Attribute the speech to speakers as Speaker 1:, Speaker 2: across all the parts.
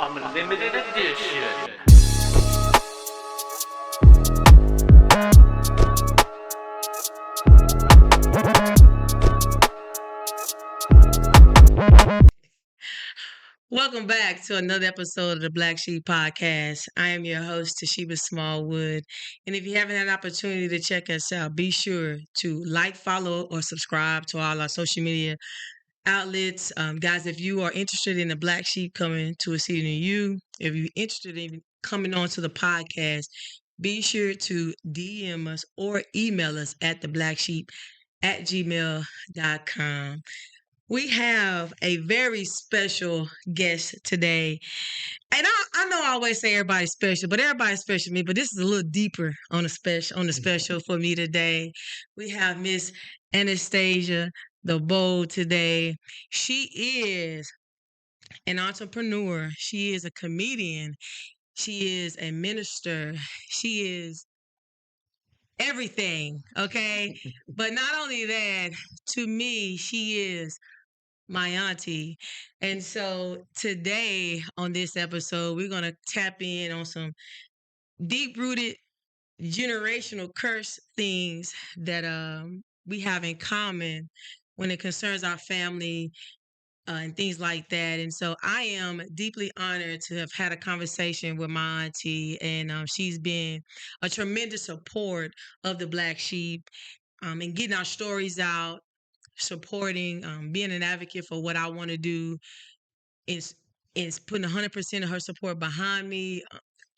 Speaker 1: Unlimited edition.
Speaker 2: Welcome back to another episode of the Black Sheep Podcast. I am your host, Toshiba Smallwood. And if you haven't had an opportunity to check us out, be sure to like, follow, or subscribe to all our social media outlets. Guys, if you are interested in the Black Sheep coming to a city near you, if you're interested in coming on to the podcast, be sure to DM us or email us at theblacksheep@gmail.com. We have a very special guest today. And I know I always say everybody's special, but everybody's special to me. But this is a little deeper on the special for me today. We have Miss Anastasia the Bold today. She is an entrepreneur. She is a comedian. She is a minister. She is everything. Okay. But not only that, to me, she is my auntie. And so today on this episode, we're going to tap in on some deep rooted generational curse things that we have in common when it concerns our family and things like that. And so I am deeply honored to have had a conversation with my auntie, and she's been a tremendous support of the Black Sheep and getting our stories out, supporting, being an advocate for what I want to do, is putting 100% of her support behind me,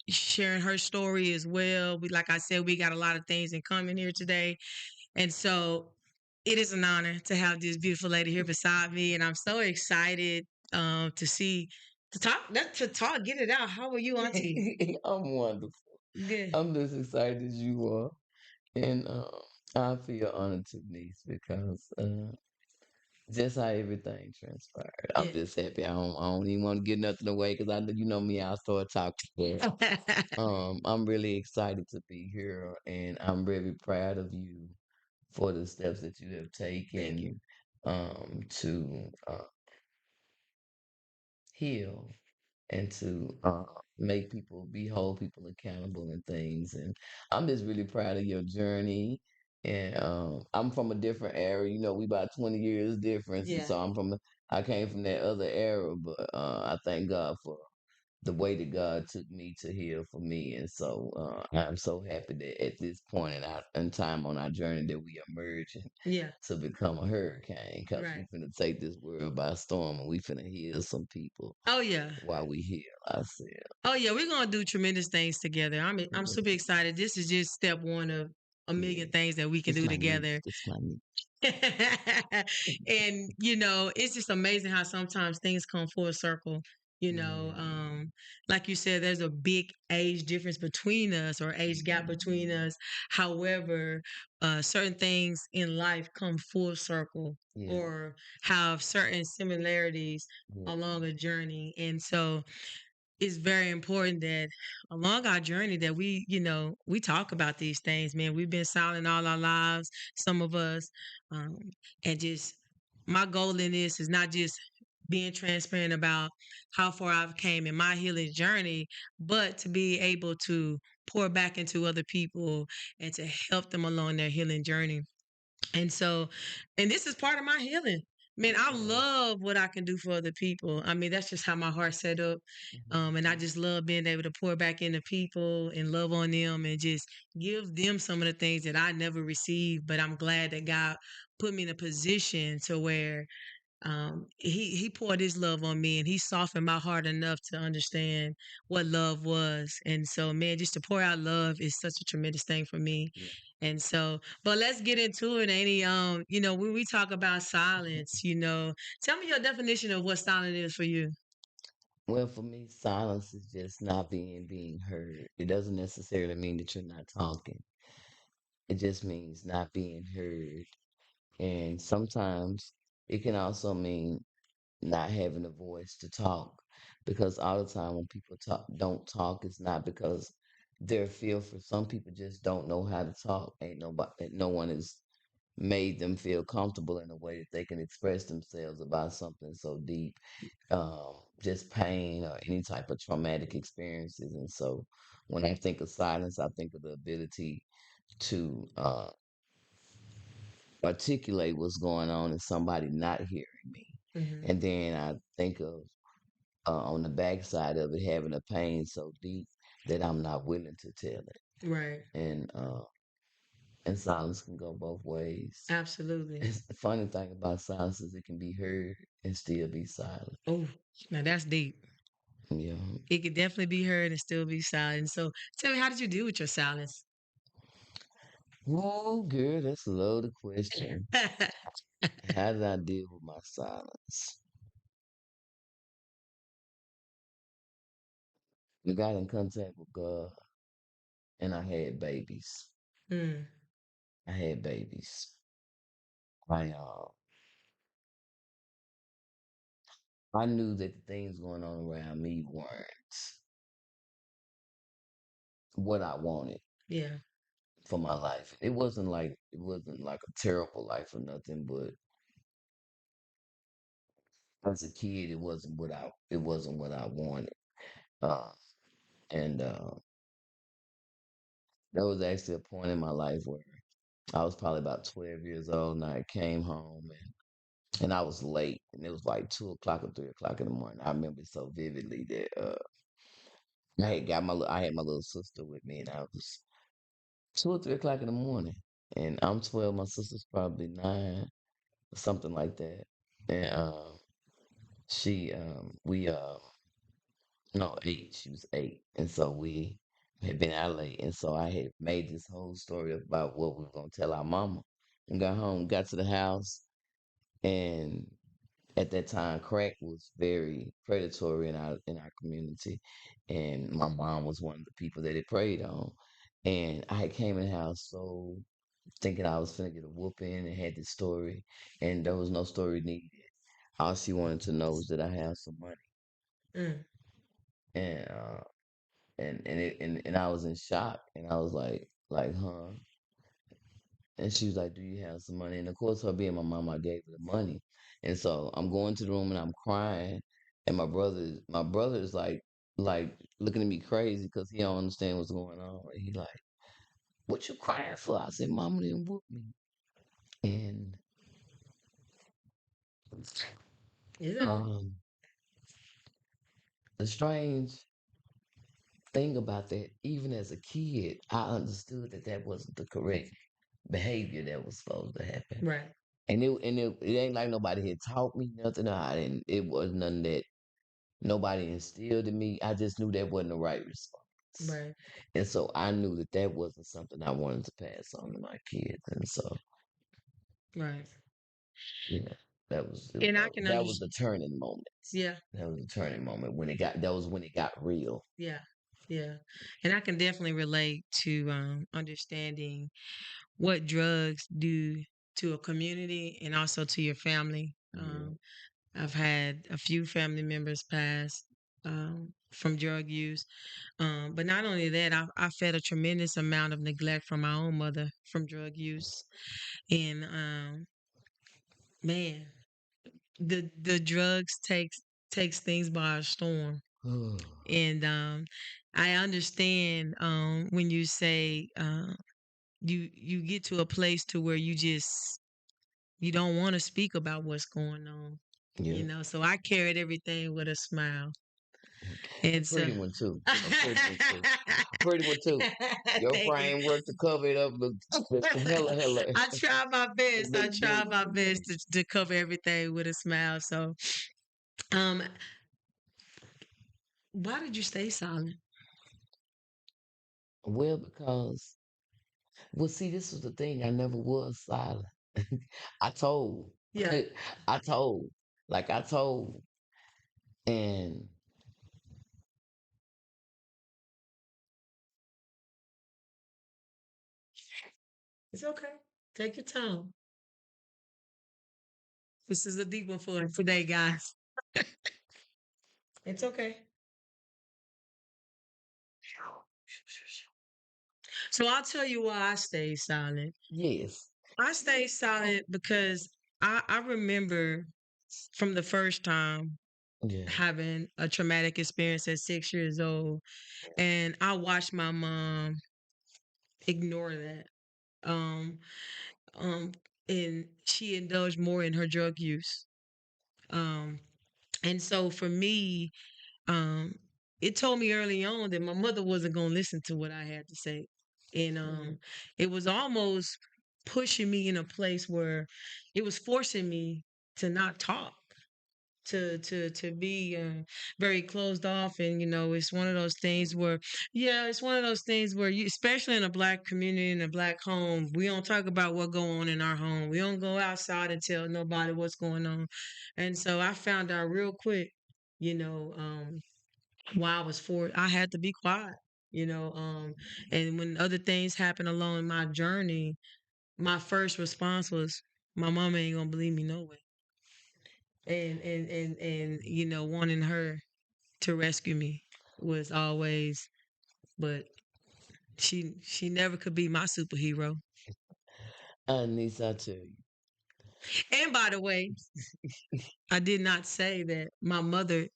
Speaker 2: sharing her story as well. We, like I said, we got a lot of things in common here today, and so it is an honor to have this beautiful lady here beside me, and I'm so excited to see to talk, get it out. How are you, Auntie?
Speaker 3: I'm wonderful.
Speaker 2: Good.
Speaker 3: I'm just excited as you are. And I feel honored to niece because just how everything transpired. I'm
Speaker 2: Yeah.
Speaker 3: just happy. I don't even want to get nothing away because I know you know me. I'll start talking. I'm really excited to be here, and I'm very proud of you for the steps that you have
Speaker 2: Thank you.
Speaker 3: taken to heal and to make people be hold people accountable and things. And I'm just really proud of your journey. And I'm from a different era. You know, we about 20 years difference, and
Speaker 2: Yeah.
Speaker 3: so I came from that other era. But I thank God for the way that God took me to heal for me. And so I'm so happy that at this point in time on our journey that we are merging
Speaker 2: Yeah.
Speaker 3: to become a hurricane because we
Speaker 2: Right.
Speaker 3: finna take this world by storm and we finna heal some people
Speaker 2: Oh yeah.
Speaker 3: while we heal ourselves.
Speaker 2: Oh yeah, we're gonna do tremendous things together. I'm super
Speaker 3: Mhm.
Speaker 2: excited. This is just step one of a
Speaker 3: Yeah,
Speaker 2: million things that we can
Speaker 3: this
Speaker 2: do
Speaker 3: my niece.
Speaker 2: together.
Speaker 3: This my niece.
Speaker 2: And it's just amazing how sometimes things come full circle. You know,
Speaker 3: Yeah.
Speaker 2: like you said, there's a big age difference between us or age gap between
Speaker 3: Mhm.
Speaker 2: us. However, certain things in life come full circle
Speaker 3: Yeah.
Speaker 2: or have certain similarities
Speaker 3: Yeah.
Speaker 2: along a journey. And so it's very important that along our journey that we talk about these things, man. We've been silent all our lives, some of us, um, and just my goal in this is not just being transparent about how far I've came in my healing journey, but to be able to pour back into other people and to help them along their healing journey. And so, and this is part of my healing. Man, I
Speaker 3: Yeah.
Speaker 2: love what I can do for other people. I mean, that's just how my heart's set up. And I
Speaker 3: Mhm.
Speaker 2: just love being able to pour back into people and love on them and just give them some of the things that I never received. But I'm glad that God put me in a position to where he poured his love on me and he softened my heart enough to understand what love was. And so, man, just to pour out love is such a tremendous thing for me.
Speaker 3: Yeah.
Speaker 2: And so, but let's get into it. Any when we talk about silence, tell me your definition of what silence is for you.
Speaker 3: Well, for me, silence is just not being heard. It doesn't necessarily mean that you're not talking. It just means not being heard. And sometimes it can also mean not having a voice to talk. Because all the time when people don't talk, it's not because they're fearful. Some people just don't know how to talk. Ain't nobody, no one is made them feel comfortable in a way that they can express themselves about something so deep, just pain or any type of traumatic experiences. And so when I think of silence, I think of the ability to articulate what's going on and somebody not hearing me.
Speaker 2: Hmm.
Speaker 3: And then I think of on the backside of it having a pain so deep that I'm not willing to tell it.
Speaker 2: Right.
Speaker 3: And silence can go both ways.
Speaker 2: Absolutely.
Speaker 3: It's the funny thing about silence is it can be heard and still be silent.
Speaker 2: Oh, now that's deep.
Speaker 3: Yeah.
Speaker 2: It could definitely be heard and still be silent. So tell me, how did you deal with your silence?
Speaker 3: Oh, girl, that's a loaded question. How did I deal with my silence? I got in contact with God and I had babies.
Speaker 2: Mm,
Speaker 3: I had babies. I knew that the things going on around me weren't what I wanted
Speaker 2: yeah.
Speaker 3: for my life. It wasn't like a terrible life or nothing, but as a kid it wasn't what I wanted. Uh and There was actually a point in my life where I was probably about 12 years old and I came home and I was late and it was like 2 o'clock or 3 o'clock in the morning. I remember so vividly that I had my little sister with me and I was 2 or 3 o'clock in the morning. And I'm 12, my sister's probably 9 or something like that. And she we no 8, she was 8. And so we had been out late. And so I had made this whole story about what we were gonna tell our mama. And got home, got to the house, and at that time crack was very predatory in our community. And my mom was one of the people that it preyed on. And I came in the house so thinking I was finna get a whooping and had this story, and there was no story needed. All she wanted to know was that I have some money,
Speaker 2: Mm.
Speaker 3: and and I was in shock, and I was huh? And she was like, "Do you have some money?" And of course, her being my mom, I gave her the money, and so I'm going to the room and I'm crying, and my brother's like looking at me crazy because he don't understand what's going on. And he like, "What you crying for?" I said, "Mama didn't whoop me," and
Speaker 2: Is it?
Speaker 3: um. The strange thing about that, even as a kid, I understood that that wasn't the correct behavior that was supposed to happen.
Speaker 2: Right.
Speaker 3: And it ain't like nobody had taught me nothing. I didn't. It was nothing that nobody instilled in me. I just knew that wasn't the right response,
Speaker 2: Right.
Speaker 3: and so I knew that that wasn't something I wanted to pass on to my kids. And so,
Speaker 2: Right.
Speaker 3: yeah,
Speaker 2: And I can
Speaker 3: that was
Speaker 2: understand.
Speaker 3: the turning moment.
Speaker 2: Yeah.
Speaker 3: That was the turning moment when it got. That was when it got real.
Speaker 2: Yeah. Yeah. And I can definitely relate to understanding what drugs do to a community and also to your family.
Speaker 3: Yeah.
Speaker 2: I've had a few family members pass from drug use. But not only that, I fed a tremendous amount of neglect from my own mother from drug use. And man, the drugs takes things by a storm. And I understand when you say you get to a place to where you don't want to speak about what's going on.
Speaker 3: Yeah.
Speaker 2: So I carried everything with a smile.
Speaker 3: A
Speaker 2: And so
Speaker 3: pretty one too. A pretty one too. A pretty one too. Your
Speaker 2: thank you.
Speaker 3: framework to cover it up look hella.
Speaker 2: I try my best. I
Speaker 3: Look
Speaker 2: try my
Speaker 3: beautiful.
Speaker 2: best to cover everything with a smile. So, um, why did you stay silent?
Speaker 3: Well, because see, this was the thing. I never was silent. I told.
Speaker 2: Yeah,
Speaker 3: I told. I told. And
Speaker 2: it's okay. Take your time. This is a deep one for today, guys. It's okay. So I'll tell you why I stayed silent.
Speaker 3: yes.
Speaker 2: I stay silent because I remember from the first time
Speaker 3: Yeah.
Speaker 2: having a traumatic experience at 6 years old, and I watched my mom ignore that. Um, um, and she indulged more in her drug use. Um, and so for me, um, it told me early on that my mother wasn't going to listen to what I had to say. And it was almost pushing me in a place where it was forcing me to not talk, to be very closed off. And it's one of those things where, yeah, it's one of those things where you, especially in a black community, in a black home, we don't talk about what go on in our home. We don't go outside and tell nobody what's going on. And so I found out real quick, you know um while I was four, I had to be quiet. And when other things happened along my journey, my first response was, my mama ain't gonna believe me no way. And wanting her to rescue me was always, but she never could be my superhero.
Speaker 3: Anissa, I tell
Speaker 2: And by the way, I did not say that my mother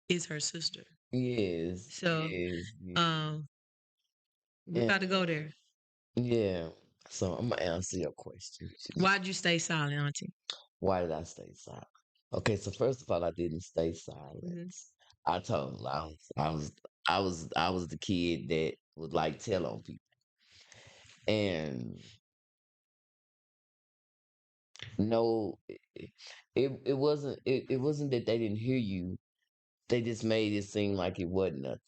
Speaker 2: is her sister.
Speaker 3: you. Yes,
Speaker 2: So
Speaker 3: yes, yes.
Speaker 2: um we
Speaker 3: And
Speaker 2: got to go there.
Speaker 3: yeah. So I'm gonna answer your question.
Speaker 2: Why'd you stay silent, Auntie?
Speaker 3: Why did I stay silent? Okay, so first of all, I didn't stay silent.
Speaker 2: Hmm.
Speaker 3: I told them I was the kid that would like tell on people. And no, it wasn't that they didn't hear you. They just made it seem like it wasn't nothing.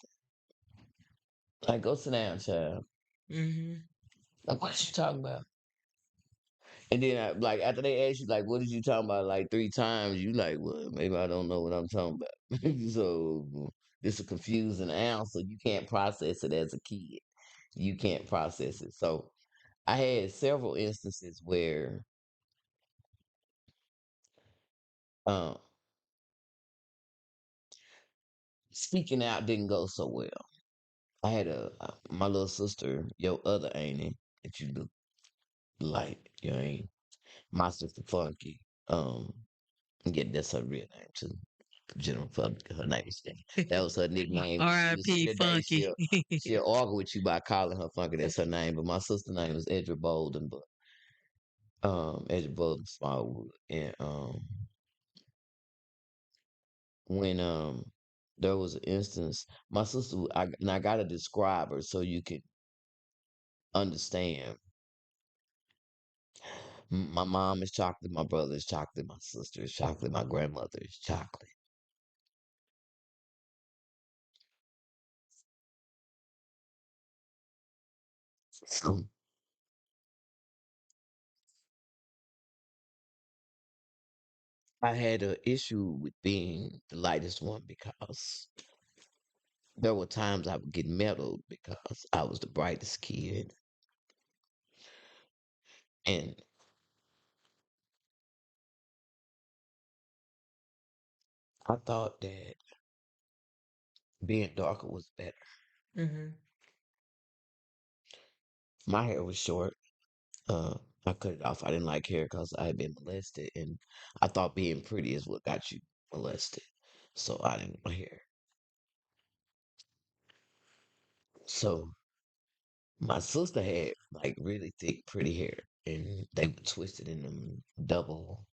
Speaker 3: Like, go sit down, child.
Speaker 2: Hmm.
Speaker 3: Like, what you talking about? And then like after they ask you like, what did you talking about like 3 times? You like, well, maybe I don't know what I'm talking about. So this a confusing answer. You can't process it as a kid. You can't process it. So I had several instances where um speaking out didn't go so well. I had my little sister, your other auntie that you look like, your ain't my sister Funky. Um, yeah, that's her real name too. General Funky, her name is Funky. That was her nickname. She was
Speaker 2: R.I.P.
Speaker 3: today
Speaker 2: Funky.
Speaker 3: she'll argue with you by calling her Funky. That's her name. But my sister name was Edra Bolden, but Edra Bolden Smallwood. And when there was an instance, my sister, and I gotta describe her so you can understand. My mom is chocolate, my brother is chocolate, my sister is chocolate, my grandmother is chocolate. So I had an issue with being the lightest one because there were times I would get meddled because I was the brightest kid. And I thought that being darker was better.
Speaker 2: Hmm.
Speaker 3: My hair was short. Uh, I cut it off. I didn't like hair because I had been molested, and I thought being pretty is what got you molested. So I didn't want hair. So my sister had like really thick, pretty hair, and they would twist it in them double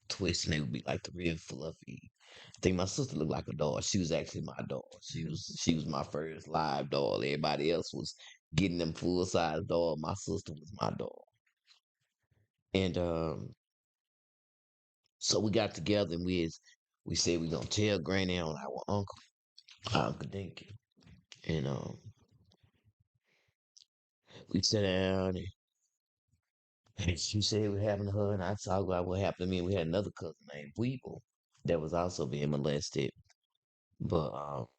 Speaker 3: twists, and they would be like the real fluffy. I think my sister looked like a doll. She was actually my doll. She was my first live doll. Everybody else was getting them full size doll. My sister was my doll, and so we got together and we said we gonna tell Granny on our Uncle Dinky, and we sat down and she said what happened to her, and I talked about what happened to me. And we had another cousin named Weeble that was also being molested. But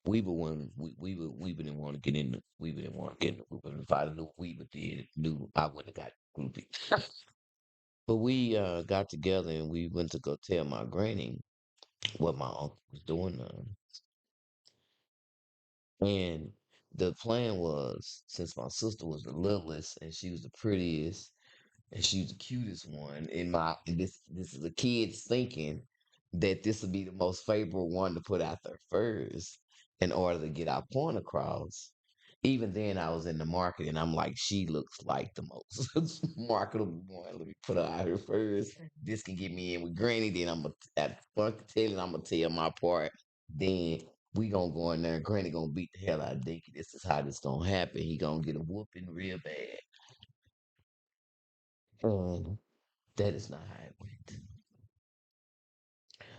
Speaker 3: Weeble, when Weeble didn't want to get in the Weeble didn't want to get in the group. And if I knew Weeble did, knew I wouldn't have got groupie. But we got together and we went to go tell my granny what my uncle was doing. And the plan was, since my sister was the littlest and she was the prettiest, and she was the cutest one. And this is a kid's thinking that this would be the most favorable one to put out there first in order to get our point across. Even then, I was in the market, and I'm like, she looks like the most marketable one. Let me put her out here first. This can get me in with Granny. Then I'm gonna at front telling, I'm gonna tell my part. Then we gonna go in there, and Granny gonna beat the hell out of Dinky. This is how this gonna happen. He gonna get a whooping real bad. And that is not how it went.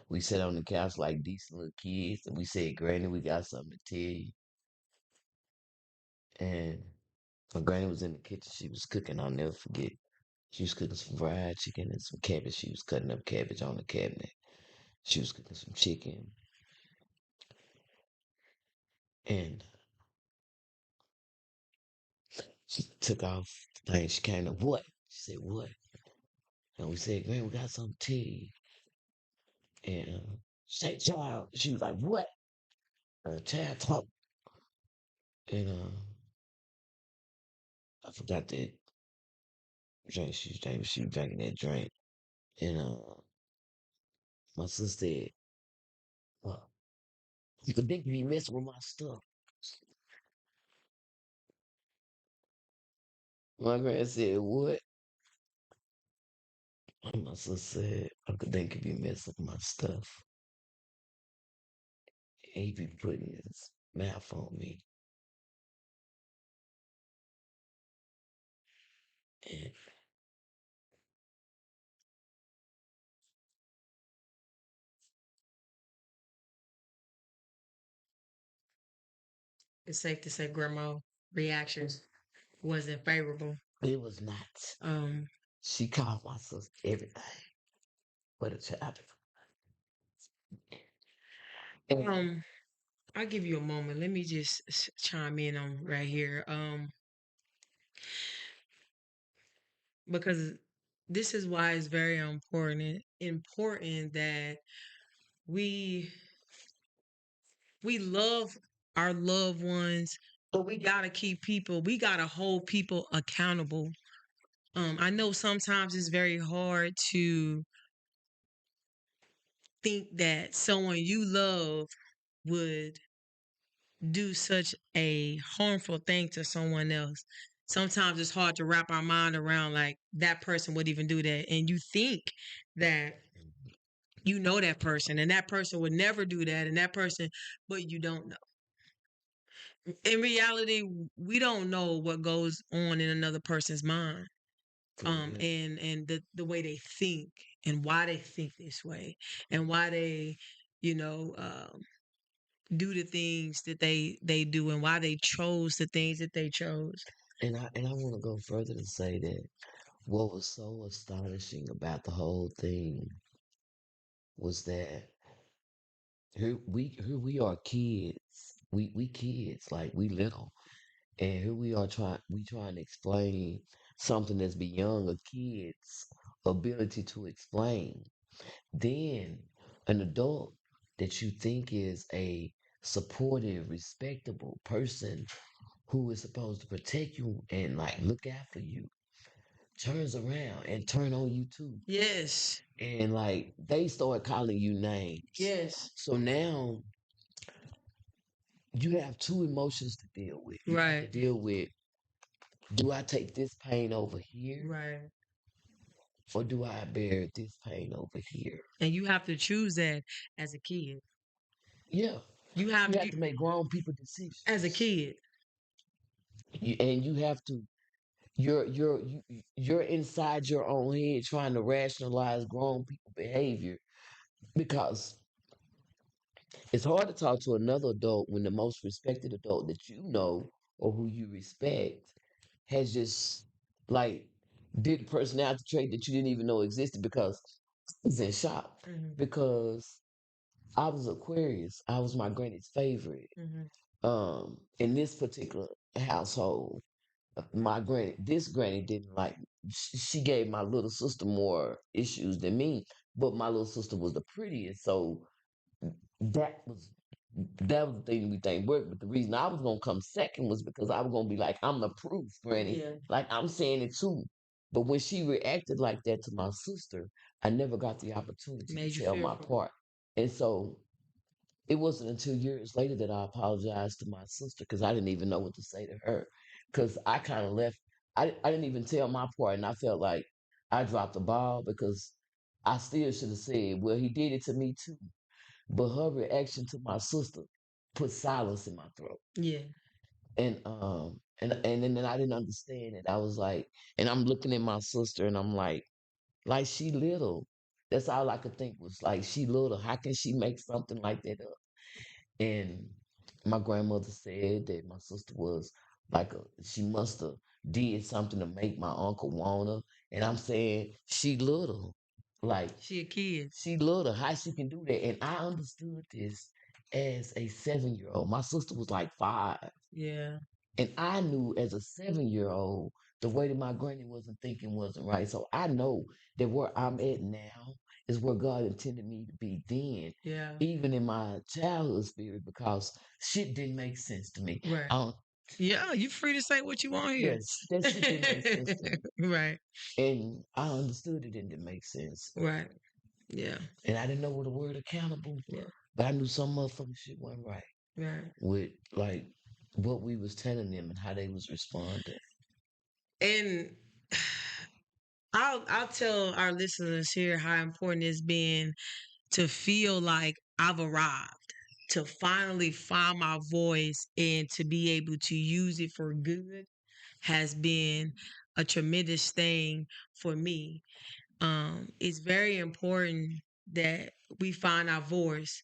Speaker 3: We sat on the couch like decent little kids, and we said, Granny, we got something to tell you. And my granny was in the kitchen. She was cooking. I'll never forget. She was cooking some fried chicken and some cabbage. She was cutting up cabbage on the cabinet. She was cooking some chicken. And she took off the thing. She came to, what? She said, what? And we said, Granny, we got something to tell you. And she said, child. She was like, what? Child talk. And I forgot that drink she was drinking. She was drinking that drink. And my sister said, well, you could think you be messing with my stuff. My grand said, what? And my sister said, Uncle Dan could be messing with my stuff. And he be putting his mouth on me. And
Speaker 2: It's safe to say grandma reactions wasn't favorable.
Speaker 3: it was not.
Speaker 2: Um,
Speaker 3: She called my sister everything but a child. And
Speaker 2: um, I'll give you a moment. Let me just chime in on right here. Because this is why it's very important that we we love our loved ones, but we gotta hold people accountable. I know sometimes it's very hard to think that someone you love would do such a harmful thing to someone else. Sometimes it's hard to wrap our mind around like that person would even do that. And you think that you know that person and that person would never do that and that person, but you don't know. In reality, we don't know what goes on in another person's mind. And the way they think and why they think this way and why they, you know, do the things that they do and why they chose the things that they chose.
Speaker 3: I want to go further to say that what was so astonishing about the whole thing was that here we are kids. We kids, like we little. And here we trying to explain something that's beyond a kid's ability to explain. Then an adult that you think is a supportive, respectable person who is supposed to protect you and like look out for you turns around and turn on you too.
Speaker 2: Yes.
Speaker 3: And like they start calling you names.
Speaker 2: Yes.
Speaker 3: So now you have two emotions to deal with. You have to
Speaker 2: Right.
Speaker 3: deal with, do I take this pain over here
Speaker 2: Right.
Speaker 3: or do I bear this pain over here?
Speaker 2: And you have to choose that as a kid.
Speaker 3: Yeah.
Speaker 2: You
Speaker 3: You
Speaker 2: have
Speaker 3: have
Speaker 2: you
Speaker 3: to make grown people decisions.
Speaker 2: as a kid.
Speaker 3: And you have to you're inside your own head trying to rationalize grown people behavior because it's hard to talk to another adult when the most respected adult that you know or who you respect has just like did a personality trait that you didn't even know existed because I was in shock
Speaker 2: Mhm.
Speaker 3: because I was Aquarius. I was my granny's favorite.
Speaker 2: Mhm.
Speaker 3: In this particular household, this granny didn't like. She gave my little sister more issues than me, but my little sister was the prettiest, so that was that was the thing we think worked. But the reason I was gonna come second was because I was gonna be like, I'm the proof, granny.
Speaker 2: Yeah.
Speaker 3: Like I'm saying it too. But when she reacted like that to my sister, I never got the opportunity
Speaker 2: Made
Speaker 3: to
Speaker 2: you
Speaker 3: tell my
Speaker 2: fearful.
Speaker 3: part. And so it wasn't until years later that I apologized to my sister because I didn't even know what to say to her. Because I kind of left, I didn't even tell my part. And I felt like I dropped the ball because I still should have said, well, he did it to me too. But her reaction to my sister put silence in my throat.
Speaker 2: Yeah.
Speaker 3: And then I didn't understand it. I was like, and I'm looking at my sister and I'm like she little. That's all I could think was like she little. How can she make something like that up? And my grandmother said that my sister was she must have did something to make my uncle want her. And I'm saying she little. Like
Speaker 2: She a kid.
Speaker 3: she little. How she can do that? And I understood this as a 7-year old. My sister was like 5.
Speaker 2: Yeah.
Speaker 3: And I knew as a 7-year old, the way that my granny wasn't thinking wasn't right. So I know that where I'm at now is where God intended me to be then,
Speaker 2: Yeah.
Speaker 3: even in my childhood spirit, because shit didn't make sense to me.
Speaker 2: Right.
Speaker 3: Um,
Speaker 2: Yeah, you free to say what you want here.
Speaker 3: yes, that shit didn't make sense to me.
Speaker 2: Right.
Speaker 3: And I understood it didn't make sense.
Speaker 2: Right. Yeah.
Speaker 3: And I didn't know what the word accountable,
Speaker 2: Yeah.
Speaker 3: but I knew some motherfucking shit wasn't right
Speaker 2: Right.
Speaker 3: with like what we was telling them and how they was responding.
Speaker 2: And I'll tell our listeners here how important it's been to feel like I've arrived, to finally find my voice and to be able to use it for good has been a tremendous thing for me. It's very important that we find our voice,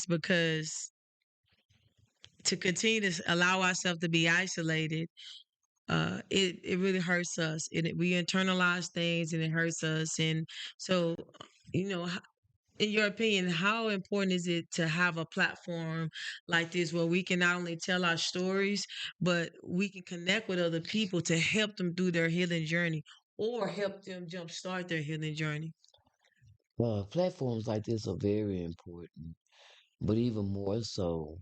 Speaker 2: because to continue to allow ourselves to be isolated, it really hurts us. We internalize things and it hurts us. And so, you know, in your opinion, how important is it to have a platform like this where we can not only tell our stories, but we can connect with other people to help them through their healing journey or help them jumpstart their healing journey?
Speaker 3: Platforms like this are very important, but even more so,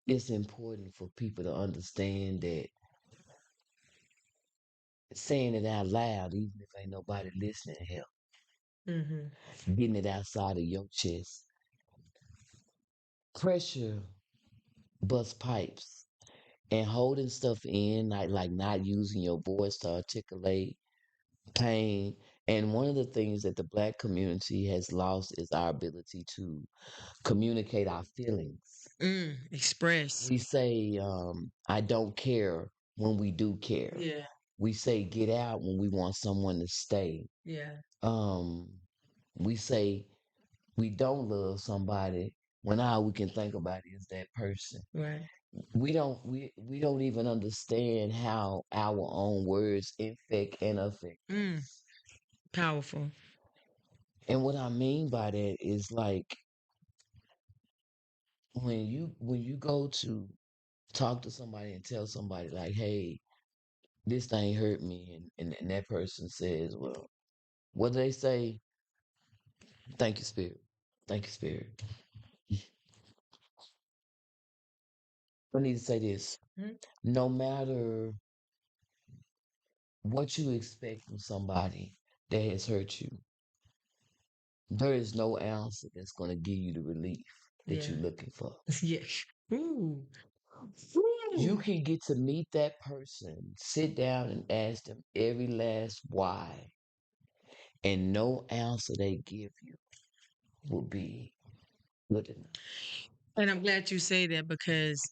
Speaker 3: it's important for people to understand that saying it out loud, even if ain't nobody listening, help.
Speaker 2: Mm-hmm.
Speaker 3: Getting it outside of your chest. Pressure bust pipes and holding stuff in, like not using your voice to articulate pain. And one of the things that the Black community has lost is our ability to communicate our feelings.
Speaker 2: Express.
Speaker 3: We say, I don't care when we do care.
Speaker 2: Yeah.
Speaker 3: We say get out when we want someone to stay.
Speaker 2: Yeah.
Speaker 3: Um, we say we don't love somebody when all we can think about is that person.
Speaker 2: Right.
Speaker 3: We don't even understand how our own words infect and affect
Speaker 2: Mm.
Speaker 3: us.
Speaker 2: Powerful.
Speaker 3: And what I mean by that is like when you go to talk to somebody and tell somebody like, hey, this thing hurt me, and that person says, well, what do they say? Thank you, Spirit. Thank you, Spirit. I need to say this.
Speaker 2: Mhm.
Speaker 3: No matter what you expect from somebody that has hurt you, there is no answer that's going to give you the relief that
Speaker 2: Yeah.
Speaker 3: you're looking for.
Speaker 2: Yeah. Ooh.
Speaker 3: You
Speaker 2: Ooh.
Speaker 3: can get to meet that person, sit down and ask them every last why, and no answer they give you will be good enough.
Speaker 2: And I'm glad you say that because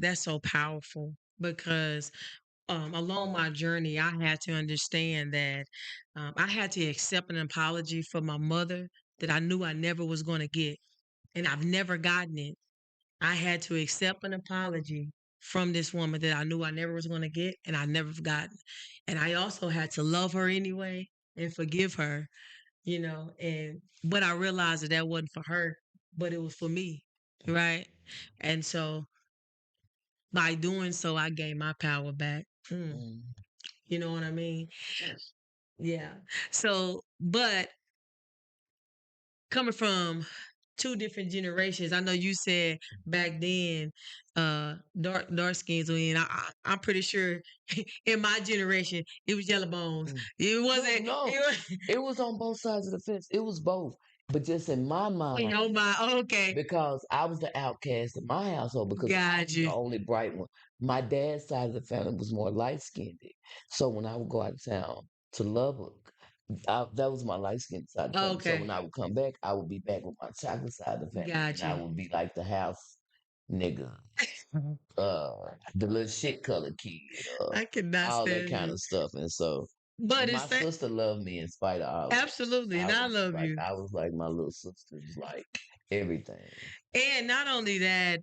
Speaker 2: that's so powerful. Because along my journey, I had to understand that I had to accept an apology from my mother that I knew I never was going to get, and I've never gotten it. I had to accept an apology from this woman that I knew I never was going to get, and I never gotten. And I also had to love her anyway and forgive her, and but I realized that that wasn't for her, but it was for me, right? And so by doing so, I gained my power back.
Speaker 3: Mm.
Speaker 2: You know what I mean? Yeah. So, but coming from two different generations. I know you said back then, dark skins were in. I'm pretty sure in my generation it was yellow bones.
Speaker 3: Mm.
Speaker 2: It
Speaker 3: No,
Speaker 2: wasn't.
Speaker 3: no, it was on both sides of the fence. It was both, but just in my mind,
Speaker 2: Oh my. Okay,
Speaker 3: because I was the outcast in my household because I
Speaker 2: got
Speaker 3: was the
Speaker 2: you.
Speaker 3: only bright one. My dad's side of the family was more light skinned. So when I would go out of town to Lubbock, that was my light skinned side of the family. So
Speaker 2: Okay,
Speaker 3: when I would come back, I would be back with my chocolate side of the family, and
Speaker 2: got
Speaker 3: I
Speaker 2: you.
Speaker 3: would be like the house nigga, the little shit colored kid,
Speaker 2: I cannot
Speaker 3: all that
Speaker 2: stand
Speaker 3: kind
Speaker 2: you.
Speaker 3: of stuff. And so
Speaker 2: But
Speaker 3: my
Speaker 2: it's that
Speaker 3: sister loved me in spite of all that.
Speaker 2: absolutely, and I love you.
Speaker 3: I was like my little sister was like everything.
Speaker 2: And not only that,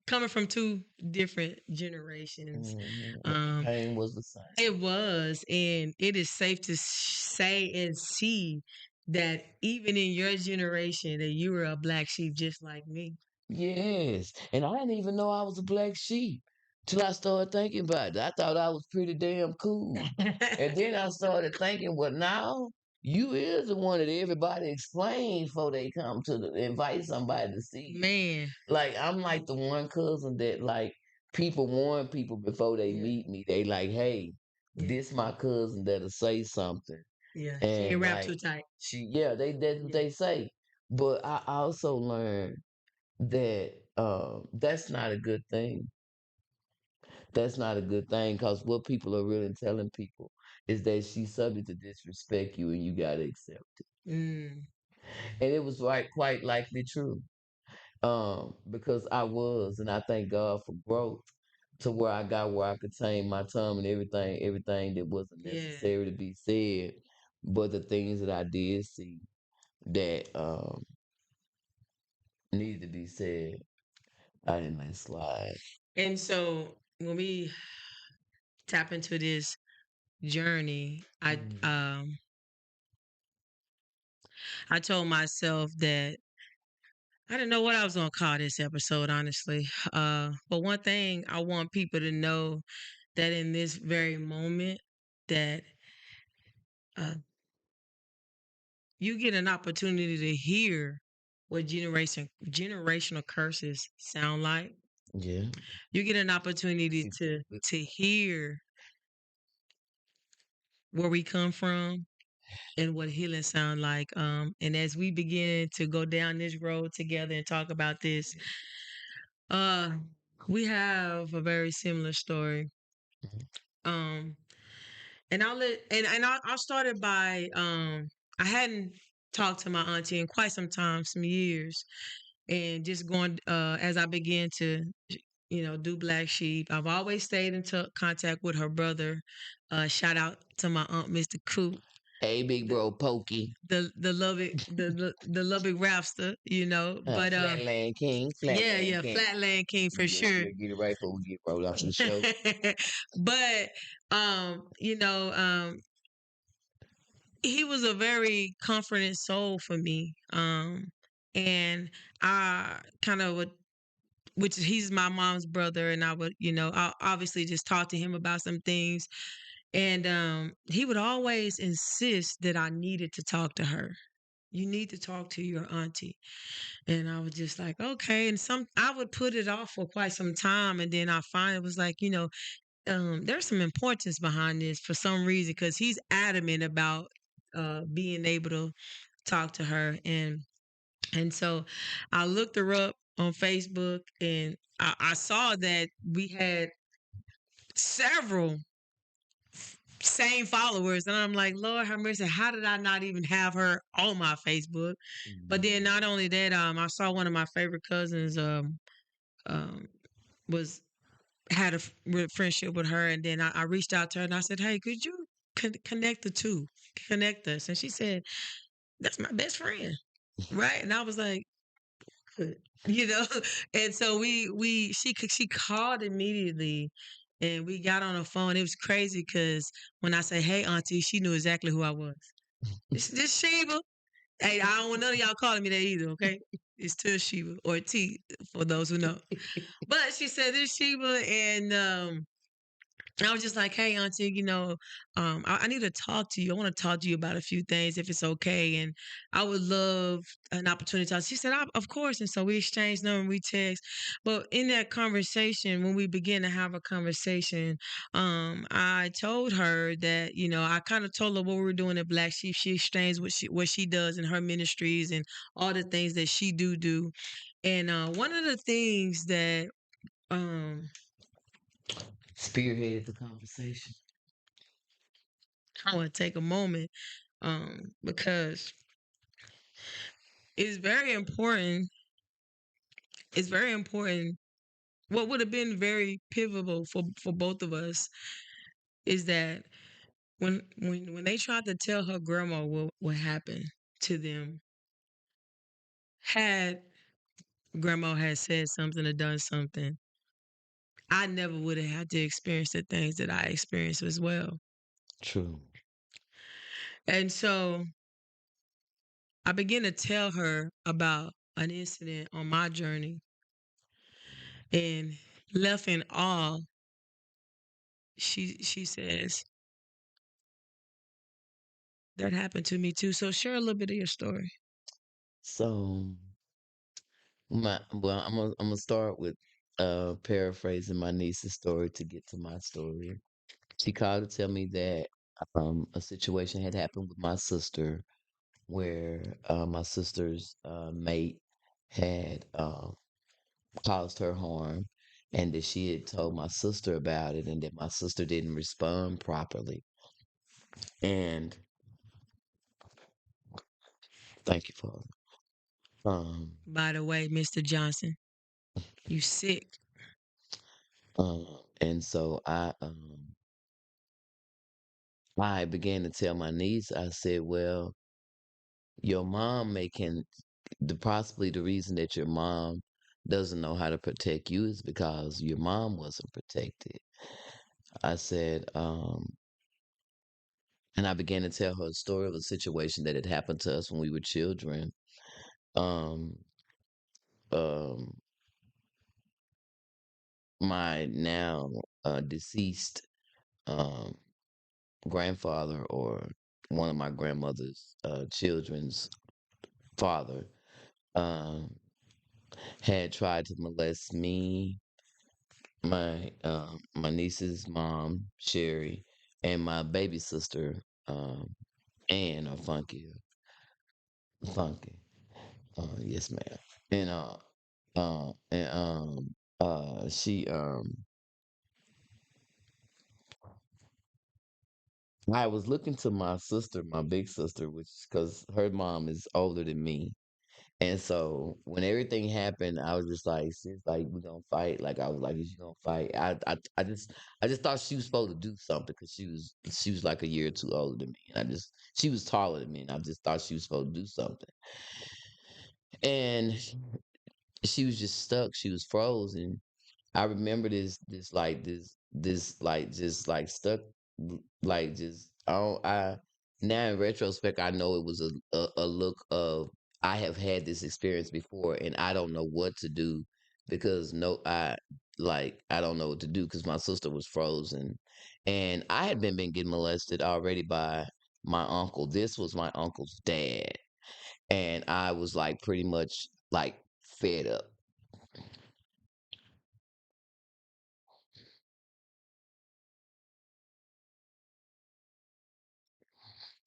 Speaker 2: coming from two different generations,
Speaker 3: But the
Speaker 2: um,
Speaker 3: pain was the same.
Speaker 2: it was, and it is safe to say and see that even in your generation, that you were a black sheep just like me.
Speaker 3: Yes. And I didn't even know I was a black sheep till I started thinking about it. I thought I was pretty damn cool. And then I started thinking, well, now you is the one that everybody explains before they come to invite somebody to see you.
Speaker 2: Man,
Speaker 3: Like I'm like the one cousin that like people warn people before they
Speaker 2: yeah,
Speaker 3: meet me. They like, hey,
Speaker 2: yeah,
Speaker 3: this my cousin that'll say something.
Speaker 2: yeah. She ain't
Speaker 3: And
Speaker 2: wrapped too
Speaker 3: like
Speaker 2: tight.
Speaker 3: that's what
Speaker 2: Yeah.
Speaker 3: they say. But I also learned that that's not a good thing. That's not a good thing because what people are really telling people is that she's subject to disrespect you and you gotta accept it.
Speaker 2: Mm,
Speaker 3: And it was right quite likely true. Because I was, and I thank God for growth to where I got where I could tame my tongue and everything that wasn't
Speaker 2: yeah.
Speaker 3: necessary to be said, but the things that I did see that needed to be said, I didn't let slide.
Speaker 2: And so when we tap into this journey,
Speaker 3: Mm.
Speaker 2: I told myself that I didn't know what I was gonna call this episode, honestly. But one thing I want people to know that in this very moment, that uh, you get an opportunity to hear what generational curses sound like.
Speaker 3: Yeah.
Speaker 2: You get an opportunity to hear where we come from and what healing sound like. And as we begin to go down this road together and talk about this, uh, we have a very similar story.
Speaker 3: Mhm.
Speaker 2: Um, and I started by I hadn't talked to my auntie in quite some time, some years, and just going as I began to do Black Sheep. I've always stayed in contact with her brother. Shout out to my aunt, Mr. Coop,
Speaker 3: Hey, big
Speaker 2: the
Speaker 3: bro, Pokey.
Speaker 2: the Lubbock the Lubbock Rapster, But
Speaker 3: Flatland King,
Speaker 2: yeah,
Speaker 3: Flatland
Speaker 2: yeah,
Speaker 3: King.
Speaker 2: Flatland King for
Speaker 3: Yeah,
Speaker 2: sure.
Speaker 3: yeah, get it right before we get rolled off the show.
Speaker 2: But he was a very comforting soul for me. And I kind of would, which he's my mom's brother, and I would, I obviously just talk to him about some things. And he would always insist that I needed to talk to her. You need to talk to your auntie. And I was just like, okay. And I would put it off for quite some time. And then I finally was like, there's some importance behind this for some reason, because he's adamant about being able to talk to her. And so I looked her up on Facebook, and I saw that we had several same followers, and I'm like, Lord have mercy, how did I not even have her on my Facebook? But then not only that, I saw one of my favorite cousins um was had a friendship with her, and then I reached out to her and I said, hey, could you connect the two, connect us? And she said, that's my best friend, right? And I was like, good. you know and so she called immediately, and we got on the phone. It was crazy because when I say, hey auntie, she knew exactly who I was. This Sheba. Hey, I don't want none of y'all calling me that either, okay? It's Toshiba, or T for those who know. But she said, this Sheba. And I was just like, hey, Auntie, I need to talk to you. I want to talk to you about a few things if it's okay. And I would love an opportunity to talk. She said, of course. And so we exchanged number, we text. But in that conversation, when we began to have a conversation, I told her that, I kind of told her what we were doing at Black Sheep. She exchanged what she does in her ministries and all the things that she do. And one of the things that um
Speaker 3: Spearheaded the conversation.
Speaker 2: I want to take a moment because it's very important. It's very important. What would have been very pivotal for both of us is that when they tried to tell her grandma what happened to them, had grandma had said something or done something, I never would have had to experience the things that I experienced as well.
Speaker 3: True.
Speaker 2: And so I began to tell her about an incident on my journey and left in awe. She says, that happened to me too. So share a little bit of your story.
Speaker 3: So I'm gonna start with paraphrasing my niece's story to get to my story. She called to tell me that a situation had happened with my sister where my sister's mate had caused her harm, and that she had told my sister about it, and that my sister didn't respond properly. And thank you, Father.
Speaker 2: By the way, Mr. Johnson, you sick.
Speaker 3: And so I began to tell my niece, I said, well, your mom making possibly the reason that your mom doesn't know how to protect you is because your mom wasn't protected. I said, and I began to tell her a story of a situation that had happened to us when we were children. Um, um, my now deceased um, grandfather, or one of my grandmother's children's father, um, had tried to molest me, my niece's mom, Sherry, and my baby sister, Ann, or Funky. Yes, ma'am. And uh, and she I was looking to my sister, my big sister, which because her mom is older than me. And so when everything happened, I was just like, "Sis, like we gonna fight." Like I was like, "Is you gonna fight?" I just thought she was supposed to do something because she was like a year or two older than me, and she was taller than me, and I just thought she was supposed to do something. And she was just stuck. She was frozen. I remember this like just like stuck, like just I don't I now in retrospect I know it was a look of, I have had this experience before and I don't know what to do, because no I don't know what to do because my sister was frozen, and I had been getting molested already by my uncle. This was my uncle's dad, and I was like pretty much like fed up.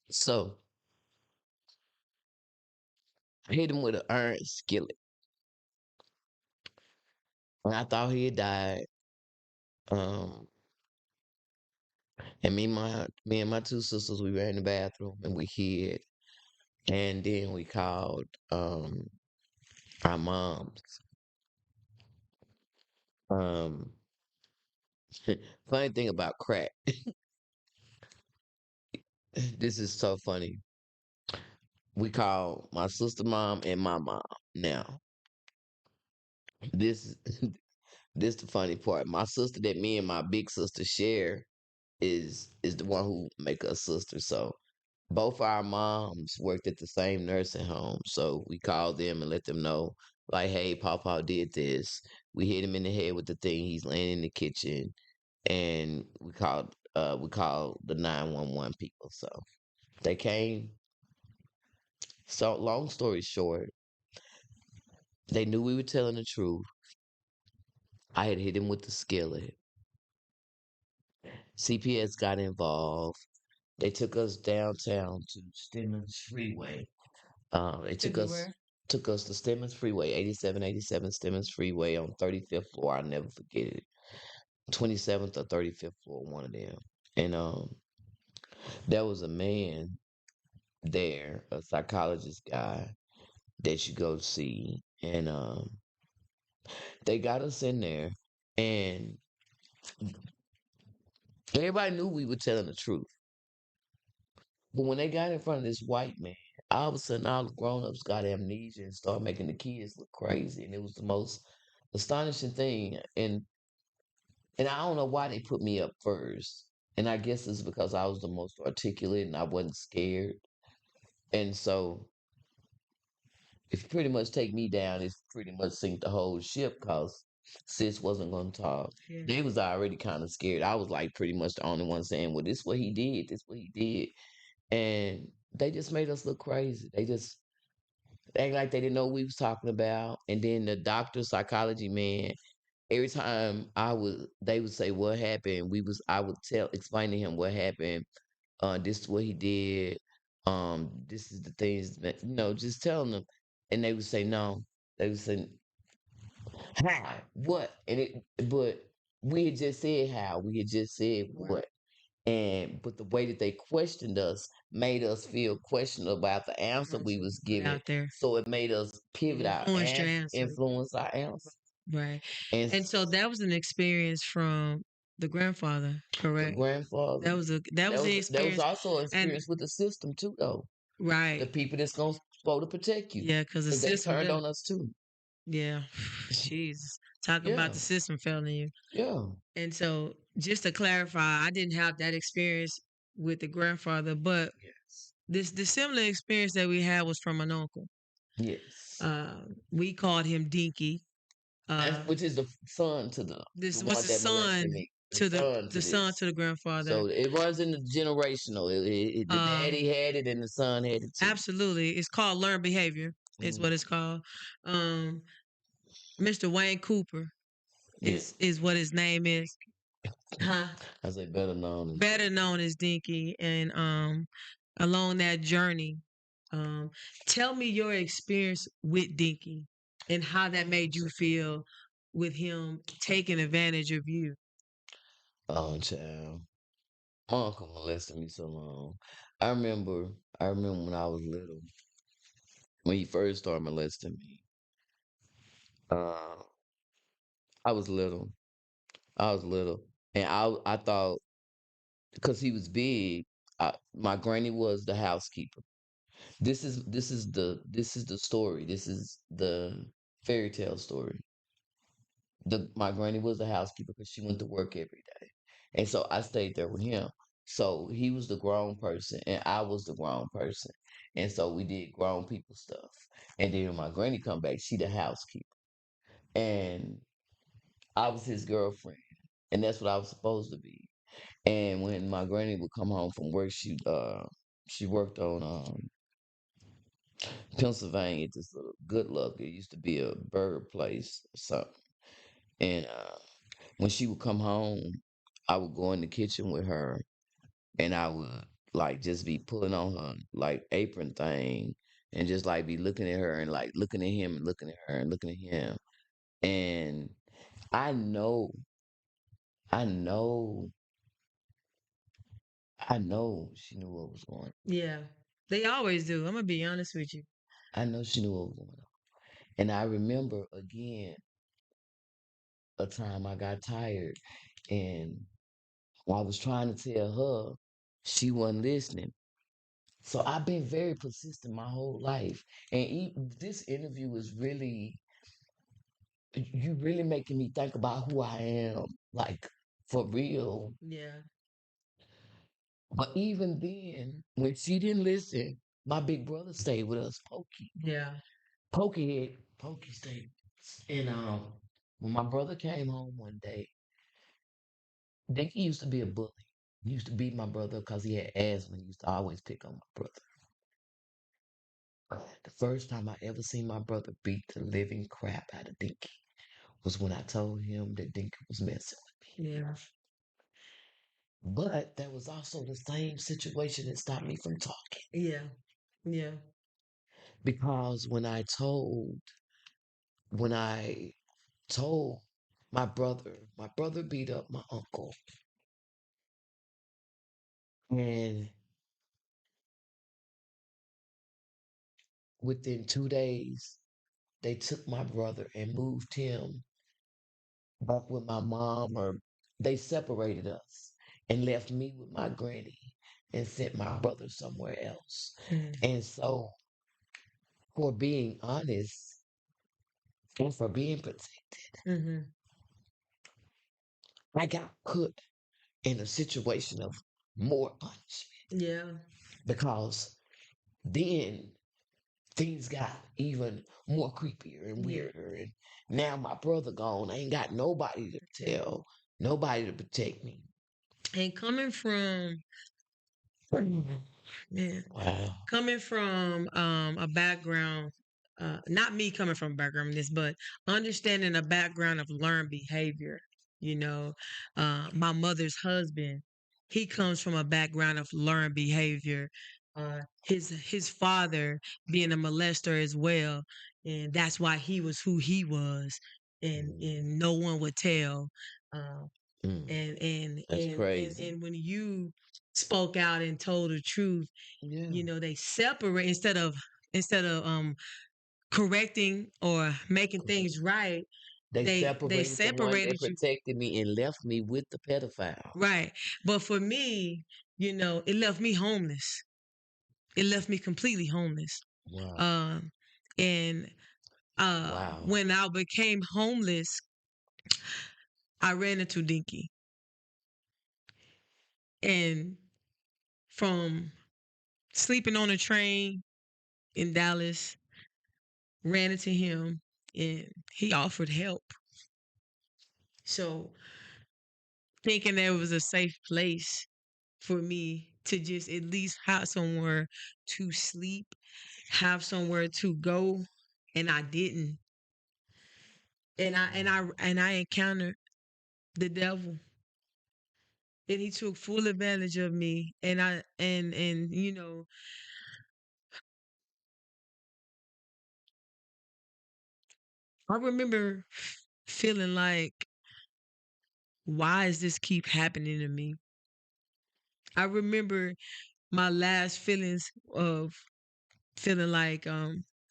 Speaker 3: So I hit him with an iron skillet. And I thought he had died. Um, and me and my two sisters, we were in the bathroom and we hid. And then we called our moms. Um, funny thing about crack, this is so funny. We called my sister mom and my mom. Now, this this the funny part. My sister that me and my big sister share is the one who make us sisters. So both our moms worked at the same nursing home. So we called them and let them know, like, hey, Papa did this. We hit him in the head with the thing. He's laying in the kitchen. and we called the 911 people. So they came. So long story short, they knew we were telling the truth. I had hit him with the skillet. CPS got involved. They took us downtown to Stemmons Freeway. They
Speaker 2: Took
Speaker 3: took
Speaker 2: you
Speaker 3: us
Speaker 2: where?
Speaker 3: took us to Stemmons Freeway, 8787 Stemmons Freeway on 35th floor. I'll never forget it. 27th or 35th floor, one of them. And there was a man there, a psychologist guy that you go see, and they got us in there, and everybody knew we were telling the truth. But when they got in front of this white man, all of a sudden all the grown-ups got amnesia and started making the kids look crazy. And it was the most astonishing thing. And I don't know why they put me up first. And I guess it's because I was the most articulate and I wasn't scared. And so if you pretty much take me down, it's pretty much sink the whole ship because sis wasn't gonna talk.
Speaker 2: Yeah.
Speaker 3: They was already kind of scared. I was like pretty much the only one saying, well, this what he did, this what he did. And they just made us look crazy. They just act like they didn't know what we was talking about. And then the doctor, psychology man, every time they would say what happened. I would explain to him what happened. This is what he did. This is the things that just telling them, and they would say no. They would say how, what, but we had just said how. We had just said
Speaker 2: Right.
Speaker 3: what. But the way that they questioned us made us feel questionable about the answer we
Speaker 2: Answer
Speaker 3: was
Speaker 2: put
Speaker 3: giving.
Speaker 2: out there.
Speaker 3: So it made us pivot our
Speaker 2: Influenced your answer.
Speaker 3: influence our answer.
Speaker 2: Right.
Speaker 3: And
Speaker 2: And so that was an experience from the grandfather,
Speaker 3: the
Speaker 2: correct?
Speaker 3: grandfather,
Speaker 2: That was the
Speaker 3: there was
Speaker 2: experience.
Speaker 3: also an
Speaker 2: And
Speaker 3: experience with the system too, though. The
Speaker 2: right.
Speaker 3: people that's supposed to protect you,
Speaker 2: Yeah, because the
Speaker 3: because they
Speaker 2: system
Speaker 3: turned
Speaker 2: failed.
Speaker 3: on us too.
Speaker 2: Yeah. Jesus. Talk about
Speaker 3: Yeah,
Speaker 2: the system failing you.
Speaker 3: yeah,
Speaker 2: And so just to clarify, I didn't have that experience with the grandfather, but
Speaker 3: yes,
Speaker 2: the similar experience that we had was from an uncle.
Speaker 3: yes.
Speaker 2: We called him Dinky.
Speaker 3: Which is the son to the
Speaker 2: This was
Speaker 3: one
Speaker 2: the
Speaker 3: that molested
Speaker 2: son
Speaker 3: me. The
Speaker 2: to
Speaker 3: son to
Speaker 2: the son
Speaker 3: this.
Speaker 2: to the grandfather.
Speaker 3: So it runs in the generational. The
Speaker 2: Um,
Speaker 3: daddy had it and the son had it too.
Speaker 2: Absolutely, it's called learned behavior. Is
Speaker 3: Mhm.
Speaker 2: what it's called. Um, Mr. Wayne Cooper
Speaker 3: Yeah,
Speaker 2: is what his name is. Huh?
Speaker 3: I say better known as
Speaker 2: Better known as Dinky, and along that journey, um, tell me your experience with Dinky and how that made you feel with him taking advantage of you.
Speaker 3: oh child. My uncle molested me so long. I remember I remember when I was little, when he first started molesting me. Uh, I was little. I was little. And I thought because he was big, my granny was the housekeeper. This is the story. This is the fairy tale story. My granny was the housekeeper because she went to work every day. And so I stayed there with him. So he was the grown person and I was the grown person. And so we did grown people stuff. And then when my granny come back, she the housekeeper. And I was his girlfriend. And that's what I was supposed to be. And when my granny would come home from work, she worked on Pennsylvania, this little Good Luck. It used to be a burger place or something. And when she would come home, I would go in the kitchen with her and I would like just be pulling on her like apron thing and just like be looking at her and like looking at him and looking at her and looking at him. And I know, I know, I know she knew what was going on.
Speaker 2: Yeah, they always do. I'm gonna be honest with you.
Speaker 3: I know she knew what was going on. And I remember again a time I got tired and I was trying to tell her she wasn't listening. So I've been very persistent my whole life. And this interview is really, you really making me think about who I am, like for real.
Speaker 2: Yeah,
Speaker 3: But even then, when she didn't listen, my big brother stayed with us, Pokey.
Speaker 2: yeah,
Speaker 3: Pokey stayed. And when my brother came home one day, Dinky used to be a bully. He used to beat my brother because he had asthma. He used to always pick on my brother. The first time I ever seen my brother beat the living crap out of Dinky was when I told him that Dinky was messing with me.
Speaker 2: Yeah.
Speaker 3: But that was also the same situation that stopped me from talking.
Speaker 2: Yeah. Yeah.
Speaker 3: Because when I told my brother beat up my uncle. And within 2 days, they took my brother and moved him back with my mom, or they separated us and left me with my granny and sent my brother somewhere else.
Speaker 2: Mm.
Speaker 3: And so, for being honest and for being protected,
Speaker 2: Mm-hmm.
Speaker 3: I got put in a situation of more punishment
Speaker 2: Yeah.
Speaker 3: because then things got even more creepier and
Speaker 2: Yeah.
Speaker 3: weirder. And now my brother gone. I ain't got nobody to tell, nobody to protect me.
Speaker 2: And man,
Speaker 3: Wow.
Speaker 2: coming from a background, not me coming from a background in this, but understanding a background of learned behavior. You know, my mother's husband, he comes from a background of learned behavior. His father being a molester as well, and that's why he was who he was, and no one would tell. Uh,
Speaker 3: Mm,
Speaker 2: and and
Speaker 3: that's
Speaker 2: and and
Speaker 3: crazy.
Speaker 2: and when you spoke out and told the truth,
Speaker 3: Yeah.
Speaker 2: they separate instead of correcting or making things right.
Speaker 3: They
Speaker 2: They
Speaker 3: separated the one that
Speaker 2: separated you,
Speaker 3: protected me and left me with the pedophile.
Speaker 2: right. But for me, it left me homeless. It left me completely homeless.
Speaker 3: Wow.
Speaker 2: um and
Speaker 3: Wow.
Speaker 2: when I became homeless, I ran into Dinky. And from sleeping on a train in Dallas, ran into him, and he offered help. So, thinking there was a safe place for me to just at least have somewhere to sleep, have somewhere to go, and I didn't. And I encountered the devil. And he took full advantage of me. And I remember feeling like, why does this keep happening to me? I remember my last feelings of feeling like,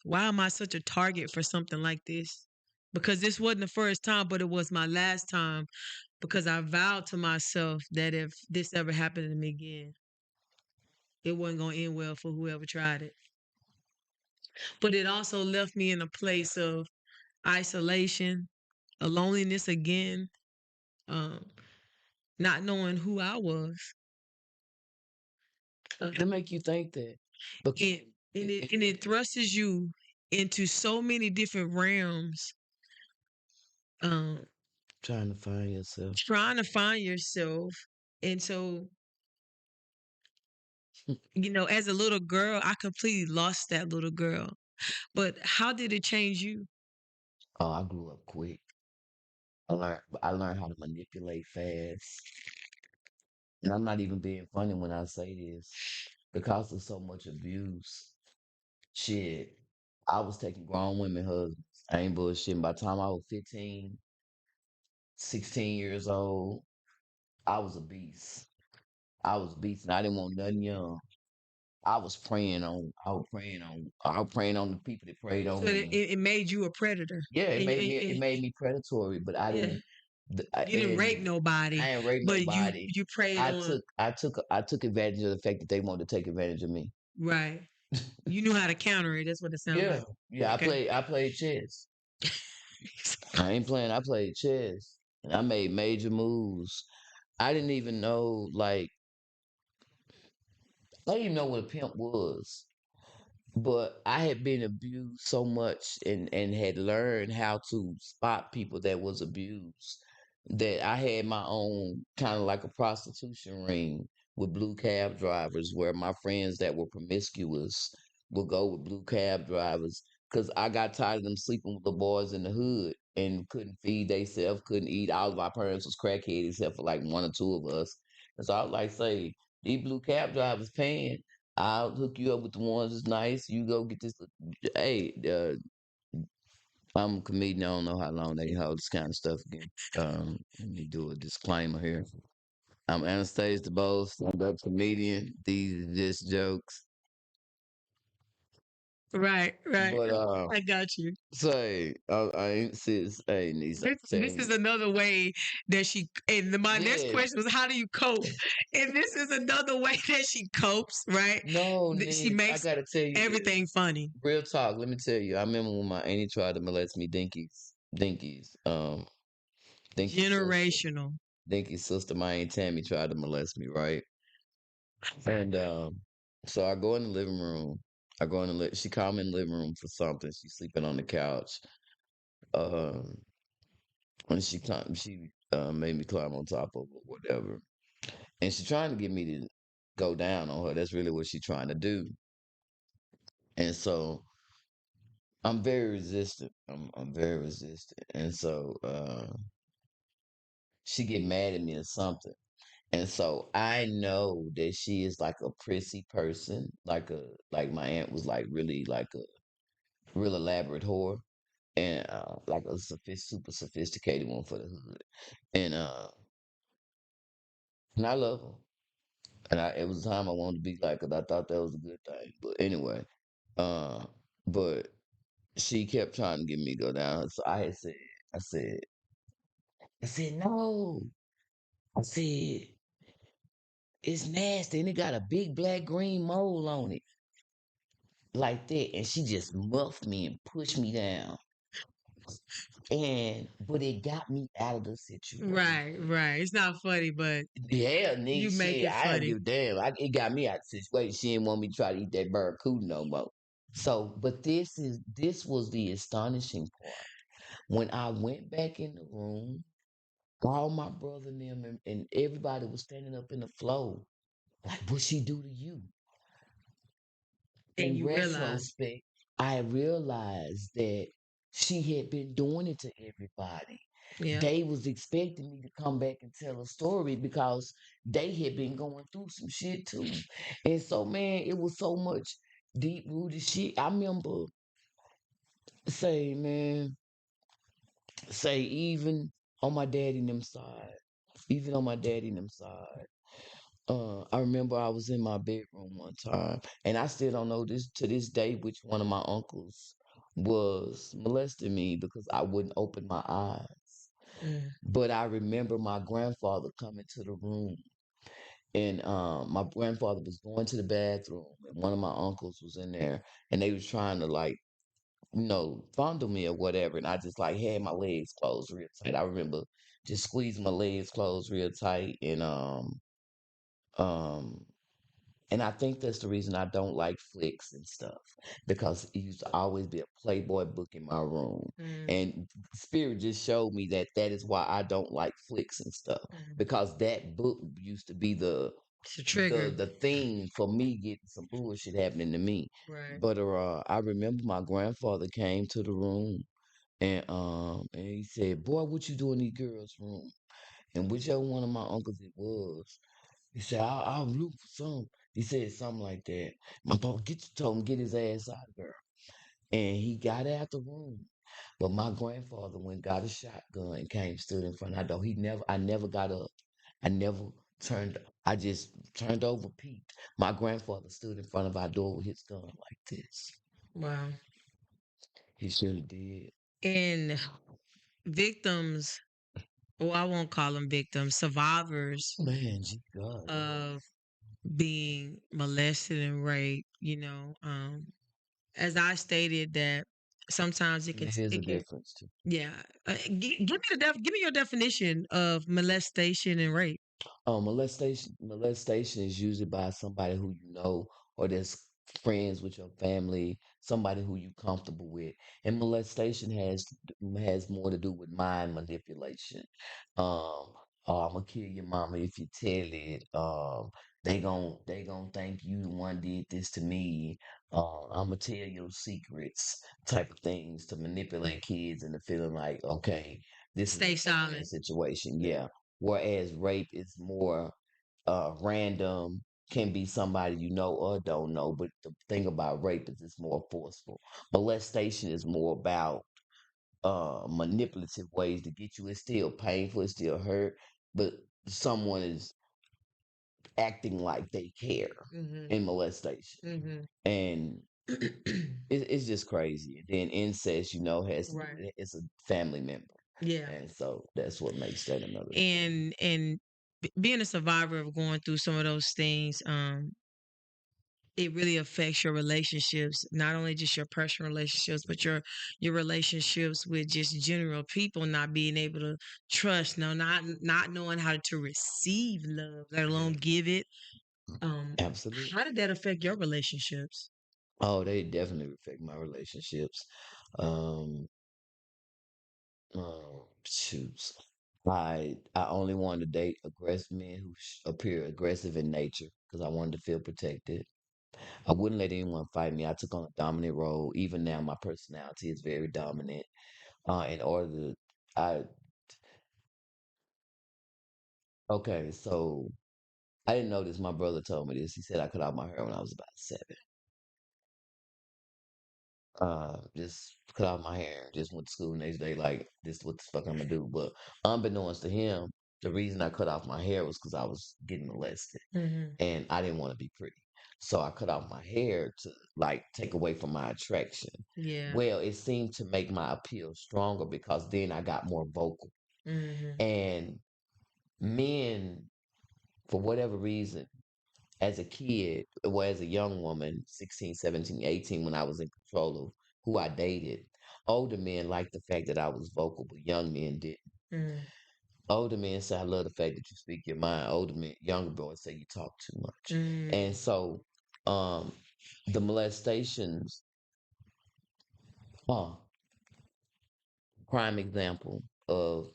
Speaker 2: why am I such a target for something like this? Because this wasn't the first time, but it was my last time, because I vowed to myself that if this ever happened to me again, it wasn't going to end well for whoever tried it. But it also left me in a place of isolation, a loneliness again, um, not knowing who I was. Uh,
Speaker 3: To make you think that. But
Speaker 2: and and it thrusts you into so many different realms, um,
Speaker 3: trying to find yourself.
Speaker 2: trying to find yourself. And so, as a little girl, I completely lost that little girl. But how did it change you?
Speaker 3: Oh, I grew up quick. I learned how to manipulate fast. And I'm not even being funny when I say this. Because of so much abuse, shit, I was taking grown women husbands. I ain't bullshitting. By the time I was 15, 16 years old, I was a beast. I was a beast and I didn't want nothing young. I was preying on the people that preyed
Speaker 2: So
Speaker 3: on
Speaker 2: it,
Speaker 3: me.
Speaker 2: it made you a predator.
Speaker 3: Yeah, it
Speaker 2: And,
Speaker 3: made
Speaker 2: and,
Speaker 3: me it
Speaker 2: and
Speaker 3: made me predatory, but I
Speaker 2: yeah,
Speaker 3: didn't
Speaker 2: you didn't rape
Speaker 3: and
Speaker 2: nobody,
Speaker 3: I ain't rape
Speaker 2: but you
Speaker 3: nobody.
Speaker 2: you preyed on.
Speaker 3: I took advantage of the fact that they wanted to take advantage of me.
Speaker 2: Right. You knew how to counter it. That's what it sounds
Speaker 3: Yeah.
Speaker 2: like.
Speaker 3: Yeah,
Speaker 2: Okay.
Speaker 3: I played chess. I ain't playing, I played chess. And I made major moves. I didn't even know like I didn't even know what a pimp was. But I had been abused so much and had learned how to spot people that was abused. that I had my own kind of like a prostitution ring with blue cab drivers where my friends that were promiscuous would go with blue cab drivers because I got tired of them sleeping with the boys in the hood and couldn't feed themselves, couldn't eat. All of our parents was crackhead except for like one or two of us. And so I was like, say, these blue cab drivers paying. I'll hook you up with the ones that's nice. You go get this. Hey, I'm a comedian. I don't know how long they hold this kind of stuff again. Let me do a disclaimer here. I'm Anastasia Bolden, stand-up comedian. These are just jokes.
Speaker 2: Right, right.
Speaker 3: But
Speaker 2: I got you.
Speaker 3: say I ain't sis. Hey, niece, I tell
Speaker 2: This
Speaker 3: you.
Speaker 2: is another way that she. And my next
Speaker 3: Yeah,
Speaker 2: question was, how do you cope? And this is another way that she copes. Right?
Speaker 3: no,
Speaker 2: She
Speaker 3: niece, I
Speaker 2: makes
Speaker 3: gotta tell you
Speaker 2: everything
Speaker 3: this.
Speaker 2: funny.
Speaker 3: Real talk. Let me tell you. I remember when my auntie tried to molest me, Dinky's, Dinky's sister,
Speaker 2: Generational.
Speaker 3: Dinky's sister. My aunt Tammy tried to molest me, right? And so I go in the living room. I go in the she called me in the living room for something. She's sleeping on the couch. Um, and she made me climb on top of her, whatever. And she's trying to get me to go down on her. That's really what she's trying to do. And so I'm very resistant. I'm very resistant. And so she get mad at me or something. And so I know that she is like a prissy person, like my aunt was like really like a real elaborate whore, and like a super sophisticated one for the hood, and and I love her, and it was a time I wanted to be like, cause I thought that was a good thing. But anyway, uh, but she kept trying to get me to go down, so I said, I said no, I said it's nasty, and it got a big black green mole on it like that, and she just muffed me and pushed me down. And but it got me out of the situation.
Speaker 2: Right, right. It's not funny, but
Speaker 3: Yeah, nigga,
Speaker 2: you make
Speaker 3: shit.
Speaker 2: it
Speaker 3: I don't
Speaker 2: funny.
Speaker 3: give a damn. It got me out of the situation. She didn't want me to try to eat that barracuda no more. So, but this was the astonishing part. When I went back in the room, all my brother and them and everybody was standing up in the floor. Like, what she do to you?
Speaker 2: And
Speaker 3: In
Speaker 2: you realize,
Speaker 3: retrospect, I realized that she had been doing it to everybody.
Speaker 2: yeah,
Speaker 3: They was expecting me to come back and tell a story because they had been going through some shit too. And so, man, it was so much deep rooted shit. I remember say, man, say even on my daddy and them side, even on my daddy and them side. I remember I was in my bedroom one time, and I still don't know this to this day which one of my uncles was molesting me because I wouldn't open my eyes.
Speaker 2: mm,
Speaker 3: But I remember my grandfather coming to the room, and my grandfather was going to the bathroom, and one of my uncles was in there, and they was trying to like, fondle me or whatever, and I just like had my legs closed real tight. I remember just squeezing my legs closed real tight, um, and I think that's the reason I don't like flicks and stuff because it used to always be a Playboy book in my room.
Speaker 2: mm,
Speaker 3: And Spirit just showed me that that is why I don't like flicks and stuff
Speaker 2: mm.
Speaker 3: because that book used to be
Speaker 2: It's a
Speaker 3: the
Speaker 2: trigger.
Speaker 3: the thing for me getting some bullshit happening to me.
Speaker 2: Right.
Speaker 3: But I remember my grandfather came to the room and he said, "Boy, what you do in these girls' room?" And whichever one of my uncles it was, he said, I'll root for some. He said something like that. My papa told him get his ass out of there. And he got out the room. But my grandfather went got a shotgun and came stood in front of the door. I never got up. I never turned I just turned over, peeked. My grandfather stood in front of our door with his gun like this.
Speaker 2: Wow.
Speaker 3: He should have did.
Speaker 2: And victims, well, I won't call them victims, survivors
Speaker 3: Man, gee God.
Speaker 2: of being molested and raped, as I stated that sometimes
Speaker 3: Here's a
Speaker 2: it can,
Speaker 3: difference too.
Speaker 2: yeah. Give me your definition of molestation and rape.
Speaker 3: Molestation is usually by somebody who you know or that's friends with your family, somebody who you comfortable with. And molestation has more to do with mind manipulation. Um, oh, I'm gonna kill your mama if you tell it. They gon' think you the one did this to me. I'm gonna tell your secrets, type of things to manipulate kids into feeling like, okay, this is
Speaker 2: Stay
Speaker 3: a fine
Speaker 2: silent.
Speaker 3: situation. Yeah. Whereas rape is more random, can be somebody you know or don't know. But the thing about rape is it's more forceful. Molestation is more about manipulative ways to get you. It's still painful, it's still hurt, but someone is acting like they care
Speaker 2: Mm-hmm.
Speaker 3: in molestation.
Speaker 2: Mm-hmm.
Speaker 3: And it's just crazy. And then incest, has to do
Speaker 2: Right.
Speaker 3: with it. It's a family member.
Speaker 2: Yeah.
Speaker 3: And so that's what makes that another thing.
Speaker 2: And being a survivor of going through some of those things, it really affects your relationships, not only just your personal relationships, but your relationships with just general people, not being able to trust, no, not knowing how to receive love, let alone
Speaker 3: Yeah,
Speaker 2: give it. Um,
Speaker 3: absolutely.
Speaker 2: how did that affect your relationships?
Speaker 3: Oh, they definitely affect my relationships. Um, Shoots. I only wanted to date aggressive men who appear aggressive in nature because I wanted to feel protected. I wouldn't let anyone fight me. I took on a dominant role. Even now, my personality is very dominant. In order to, I okay, so I didn't know this. My brother told me this. He said I cut off my hair when I was about 7. Just cut off my hair. Just went to school the next day like this. What the fuck I'm gonna do? But unbeknownst to him, the reason I cut off my hair was because I was getting molested,
Speaker 2: Mm-hmm.
Speaker 3: and I didn't want to be pretty. So I cut off my hair to like take away from my attraction.
Speaker 2: Yeah.
Speaker 3: Well, it seemed to make my appeal stronger because then I got more vocal.
Speaker 2: Mm-hmm.
Speaker 3: And men, for whatever reason, as a kid, well, as a young woman, 16, 17, 18, when I was in control of who I dated, older men liked the fact that I was vocal, but young men didn't.
Speaker 2: Mm-hmm.
Speaker 3: Older men say, I love the fact that you speak your mind. Older men, younger boys say you talk too much. And so, um, the molestations, uh, prime example of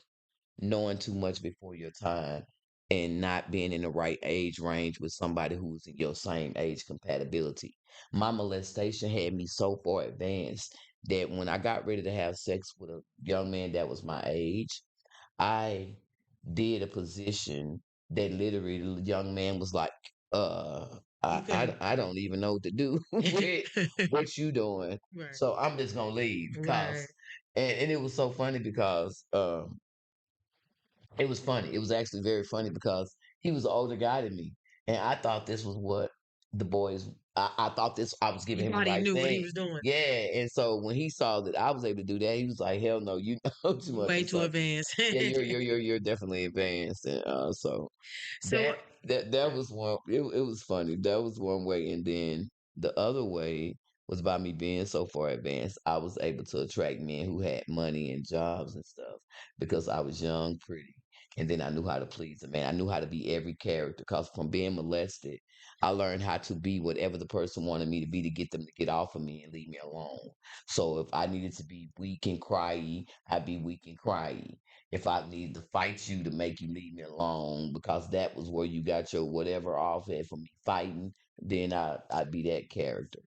Speaker 3: knowing too much before your time and not being in the right age range with somebody who's in your same age compatibility. My molestation had me so far advanced that when I got ready to have sex with a young man that was my age, I did a position that literally the young man was like, uh,
Speaker 2: You couldn't.
Speaker 3: I don't even know what to do with what you doing.
Speaker 2: Right.
Speaker 3: So I'm just gonna leave
Speaker 2: Right.
Speaker 3: because and it was so funny because it was funny. It was actually very funny because he was an older guy than me. And I thought this was what the boys, I thought this, I was
Speaker 2: He
Speaker 3: giving him the
Speaker 2: thought he
Speaker 3: right
Speaker 2: knew what he
Speaker 3: thing.
Speaker 2: was doing.
Speaker 3: Yeah. And so when he saw that I was able to do that, he was like, hell no, you know too
Speaker 2: You
Speaker 3: much
Speaker 2: way
Speaker 3: or
Speaker 2: too
Speaker 3: something.
Speaker 2: advanced.
Speaker 3: Yeah, you're definitely advanced. And so
Speaker 2: So,
Speaker 3: that was one, it was funny. That was one way. And then the other way was by me being so far advanced, I was able to attract men who had money and jobs and stuff because I was young, pretty, and then I knew how to please a man. I knew how to be every character because from being molested, I learned how to be whatever the person wanted me to be to get them to get off of me and leave me alone. So if I needed to be weak and cryy, I'd be weak and cryy. If I needed to fight you to make you leave me alone because that was where you got your whatever off at from me fighting, then I'd be that character.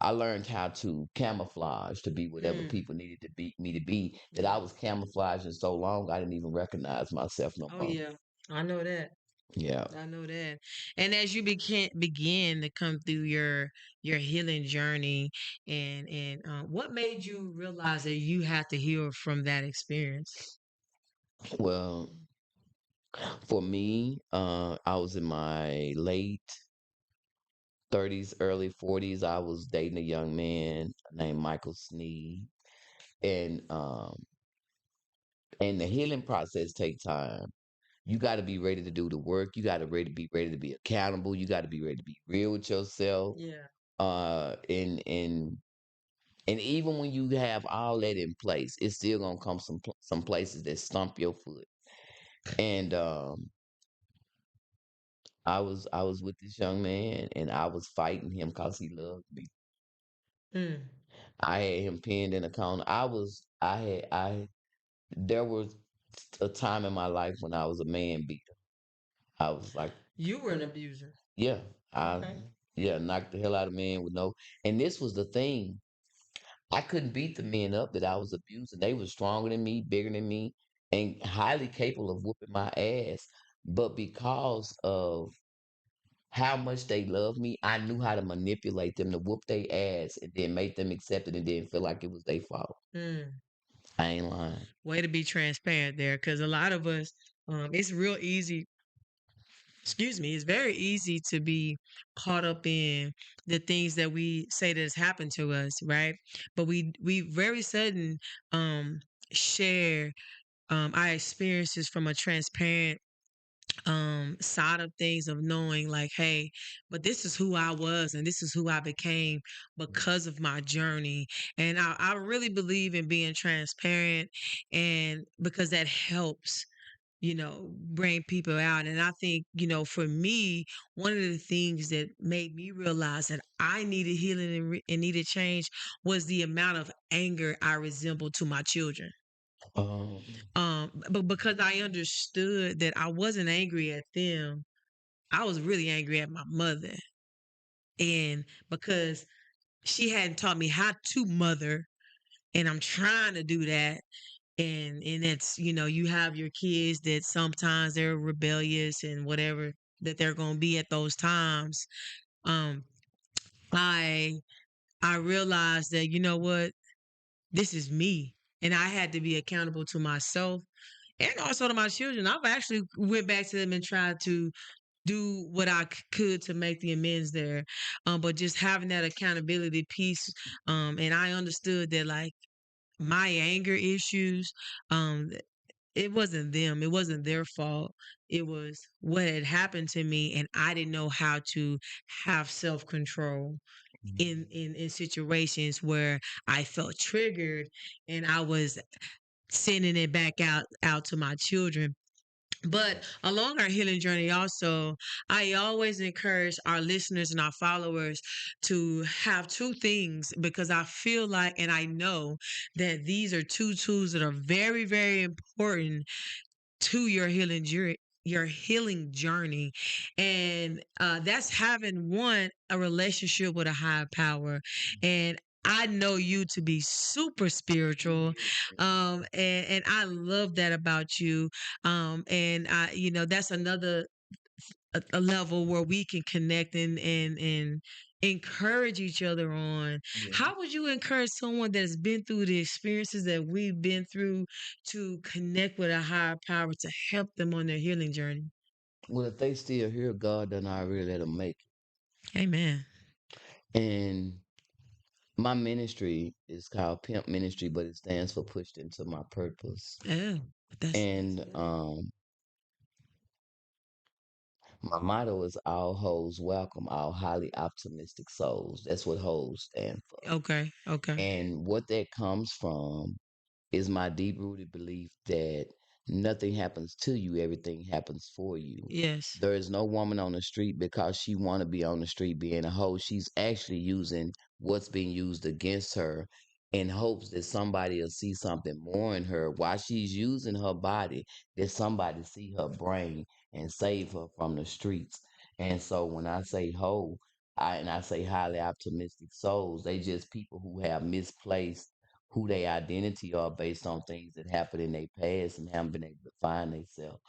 Speaker 3: I learned how to camouflage to be whatever
Speaker 2: mm,
Speaker 3: people needed to be me to be. That
Speaker 2: yeah.
Speaker 3: I was camouflaging so long I didn't even recognize myself no
Speaker 2: Oh
Speaker 3: more.
Speaker 2: yeah. I know that.
Speaker 3: Yeah.
Speaker 2: I know that. And as you begin to come through your healing journey, and what made you realize that you have to heal from that experience?
Speaker 3: Well, for me, I was in my late 30s, early 40s. I was dating a young man named Michael Sneed, and the healing process take time. You got to be ready to do the work. You got to be ready to be accountable. You got to be ready to be real with yourself.
Speaker 2: Yeah.
Speaker 3: Uh, and and and even when you have all that in place, it's still gonna come some places that stomp your foot. And I was with this young man and I was fighting him because he loved me.
Speaker 2: Mm.
Speaker 3: I had him pinned in a corner. I there was a time in my life when I was a man beater. I was like,
Speaker 2: You were an abuser.
Speaker 3: yeah, I
Speaker 2: Okay.
Speaker 3: yeah, knocked the hell out of men with no. And this was the thing. I couldn't beat the men up that I was abusing. They were stronger than me, bigger than me, and highly capable of whooping my ass. But because of how much they loved me, I knew how to manipulate them to whoop their ass and then make them accept it and then feel like it was their fault.
Speaker 2: Mm.
Speaker 3: I ain't lying.
Speaker 2: Way to be transparent there, because a lot of us, it's real easy. Excuse me. It's very easy to be caught up in the things that we say that has happened to us, right? But we very sudden um, share our experiences from a transparent side of things, of knowing like, hey, but this is who I was and this is who I became because of my journey. And I really believe in being transparent, and because that helps, bring people out. And I think, for me, one of the things that made me realize that I needed healing and needed change was the amount of anger I resembled to my children.
Speaker 3: Um,
Speaker 2: But because I understood that I wasn't angry at them, I was really angry at my mother. And because she hadn't taught me how to mother, and I'm trying to do that. And it's, you have your kids that sometimes they're rebellious and whatever that they're going to be at those times. Um, I I realized that, what, this is me, and I had to be accountable to myself and also to my children. I've actually went back to them and tried to do what I could to make the amends there. But just having that accountability piece, and I understood that, like, my anger issues, um, it wasn't them, it wasn't their fault. It was what had happened to me, and I didn't know how to have self control in situations where I felt triggered, and I was sending it back out to my children. But along our healing journey, also, I always encourage our listeners and our followers to have two things, because I feel like, and I know that these are two tools that are very, very important to your healing journey. Your healing journey, and that's having, one, a relationship with a higher power. And I know you to be super spiritual, and I love that about you. And I, that's another a level where we can connect and encourage each other on.
Speaker 3: yeah.
Speaker 2: How would you encourage someone that's been through the experiences that we've been through to connect with a higher power to help them on their healing journey?
Speaker 3: Well, if they still hear God, then I really let them make
Speaker 2: Amen.
Speaker 3: it. And my ministry is called Pimp Ministry, but it stands for Pushed Into My Purpose.
Speaker 2: Oh, that's
Speaker 3: And
Speaker 2: good.
Speaker 3: my motto is all hoes welcome, all highly optimistic souls. That's what hoes stand for.
Speaker 2: Okay, okay.
Speaker 3: And what that comes from is my deep rooted belief that nothing happens to you, everything happens for you.
Speaker 2: Yes.
Speaker 3: There is no woman on the street because she want to be on the street being a hoe. She's actually using what's being used against her in hopes that somebody will see something more in her while she's using her body, that somebody see her brain and save her from the streets. And so when I say hoe, I say highly optimistic souls, they just people who have misplaced who their identity are based on things that happened in their past and haven't been able to find themselves.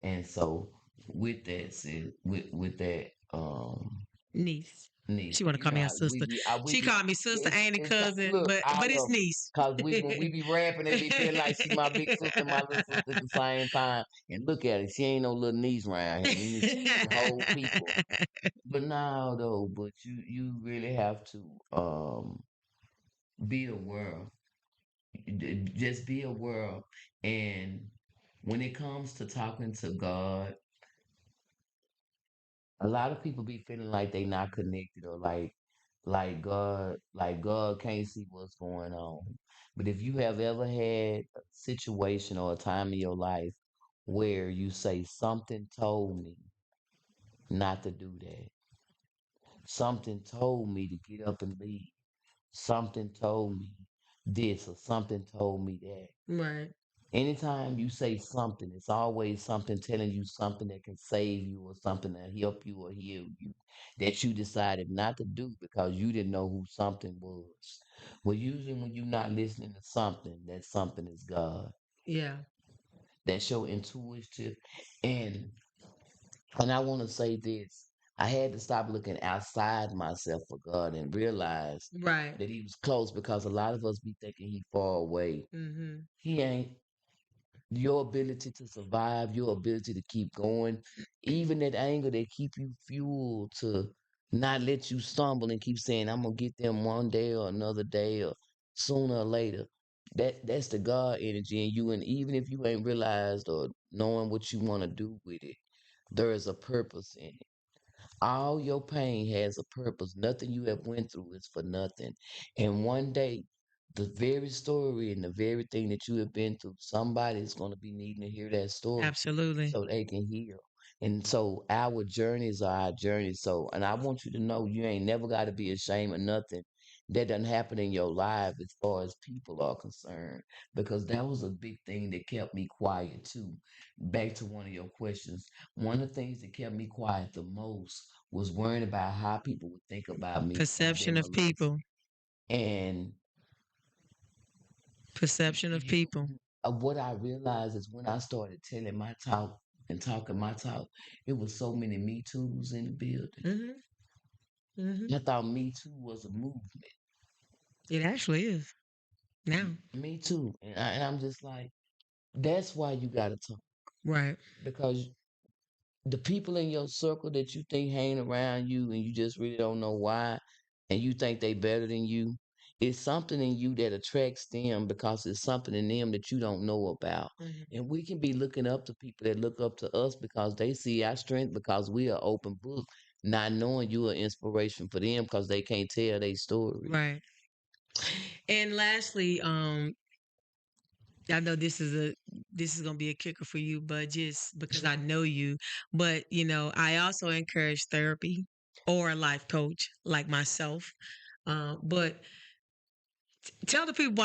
Speaker 3: And so with that said, with that
Speaker 2: Niece.
Speaker 3: niece,
Speaker 2: She want to
Speaker 3: you
Speaker 2: call
Speaker 3: know
Speaker 2: me her
Speaker 3: how
Speaker 2: sister.
Speaker 3: we
Speaker 2: She
Speaker 3: be
Speaker 2: called me sister, ain't
Speaker 3: it's
Speaker 2: cousin,
Speaker 3: look, I
Speaker 2: but it's
Speaker 3: know.
Speaker 2: niece.
Speaker 3: Cause we when we be rapping, it be feeling like she my big sister and my little sister at the same time. And look at it, she ain't no little niece around here. We whole people. But now though, but you really have to be aware. Just be aware. And when it comes to talking to God, a lot of people be feeling like they not connected or like God can't see what's going on. But if you have ever had a situation or a time in your life where you say something told me not to do that. Something told me to get up and leave. Something told me this or something told me that.
Speaker 2: Right.
Speaker 3: Anytime you say something, it's always something telling you something that can save you or something that help you or heal you that you decided not to do because you didn't know who something was. Well, usually when you're not listening to something, that something is God.
Speaker 2: Yeah.
Speaker 3: That's your intuitive. And and I want to say this. I had to stop looking outside myself for God and realize
Speaker 2: Right.
Speaker 3: that he was close because a lot of us be thinking he far away.
Speaker 2: Mm-hmm.
Speaker 3: He ain't. Your ability to survive, your ability to keep going, even that anger that keep you fueled to not let you stumble and keep saying, I'm gonna get them one day or another day or sooner or later. That's the God energy in you. And even if you ain't realized or knowing what you want to do with it, there is a purpose in it. All your pain has a purpose. Nothing you have went through is for nothing. And one day, the very story and the very thing that you have been through, somebody is going to be needing to hear that story
Speaker 2: Absolutely.
Speaker 3: so they can heal. And so our journeys are our journeys. So, and I want you to know you ain't never got to be ashamed of nothing that doesn't happen in your life as far as people are concerned, because that was a big thing that kept me quiet too. Back to one of your questions, one of the things that kept me quiet the most was worrying about how people would think about me if I've
Speaker 2: Perception
Speaker 3: been
Speaker 2: of
Speaker 3: molested.
Speaker 2: people.
Speaker 3: And
Speaker 2: Perception of
Speaker 3: you,
Speaker 2: people.
Speaker 3: what I realized is when I started telling my talk and talking my talk, it was so many Me Too's in the building.
Speaker 2: Mm-hmm. Mm-hmm.
Speaker 3: I thought Me Too was a movement.
Speaker 2: It actually is now.
Speaker 3: Me Too. And I'm just like, that's why you got to talk.
Speaker 2: Right.
Speaker 3: Because the people in your circle that you think hang around you and you just really don't know why and you think they better than you, it's something in you that attracts them because it's something in them that you don't know about.
Speaker 2: Mm-hmm.
Speaker 3: And we can be looking up to people that look up to us because they see our strength because we are open book, not knowing you are inspiration for them because they can't tell their story.
Speaker 2: Right. And lastly, I know this is gonna be a kicker for you, but just because I know you, but I also encourage therapy or a life coach like myself. But tell the people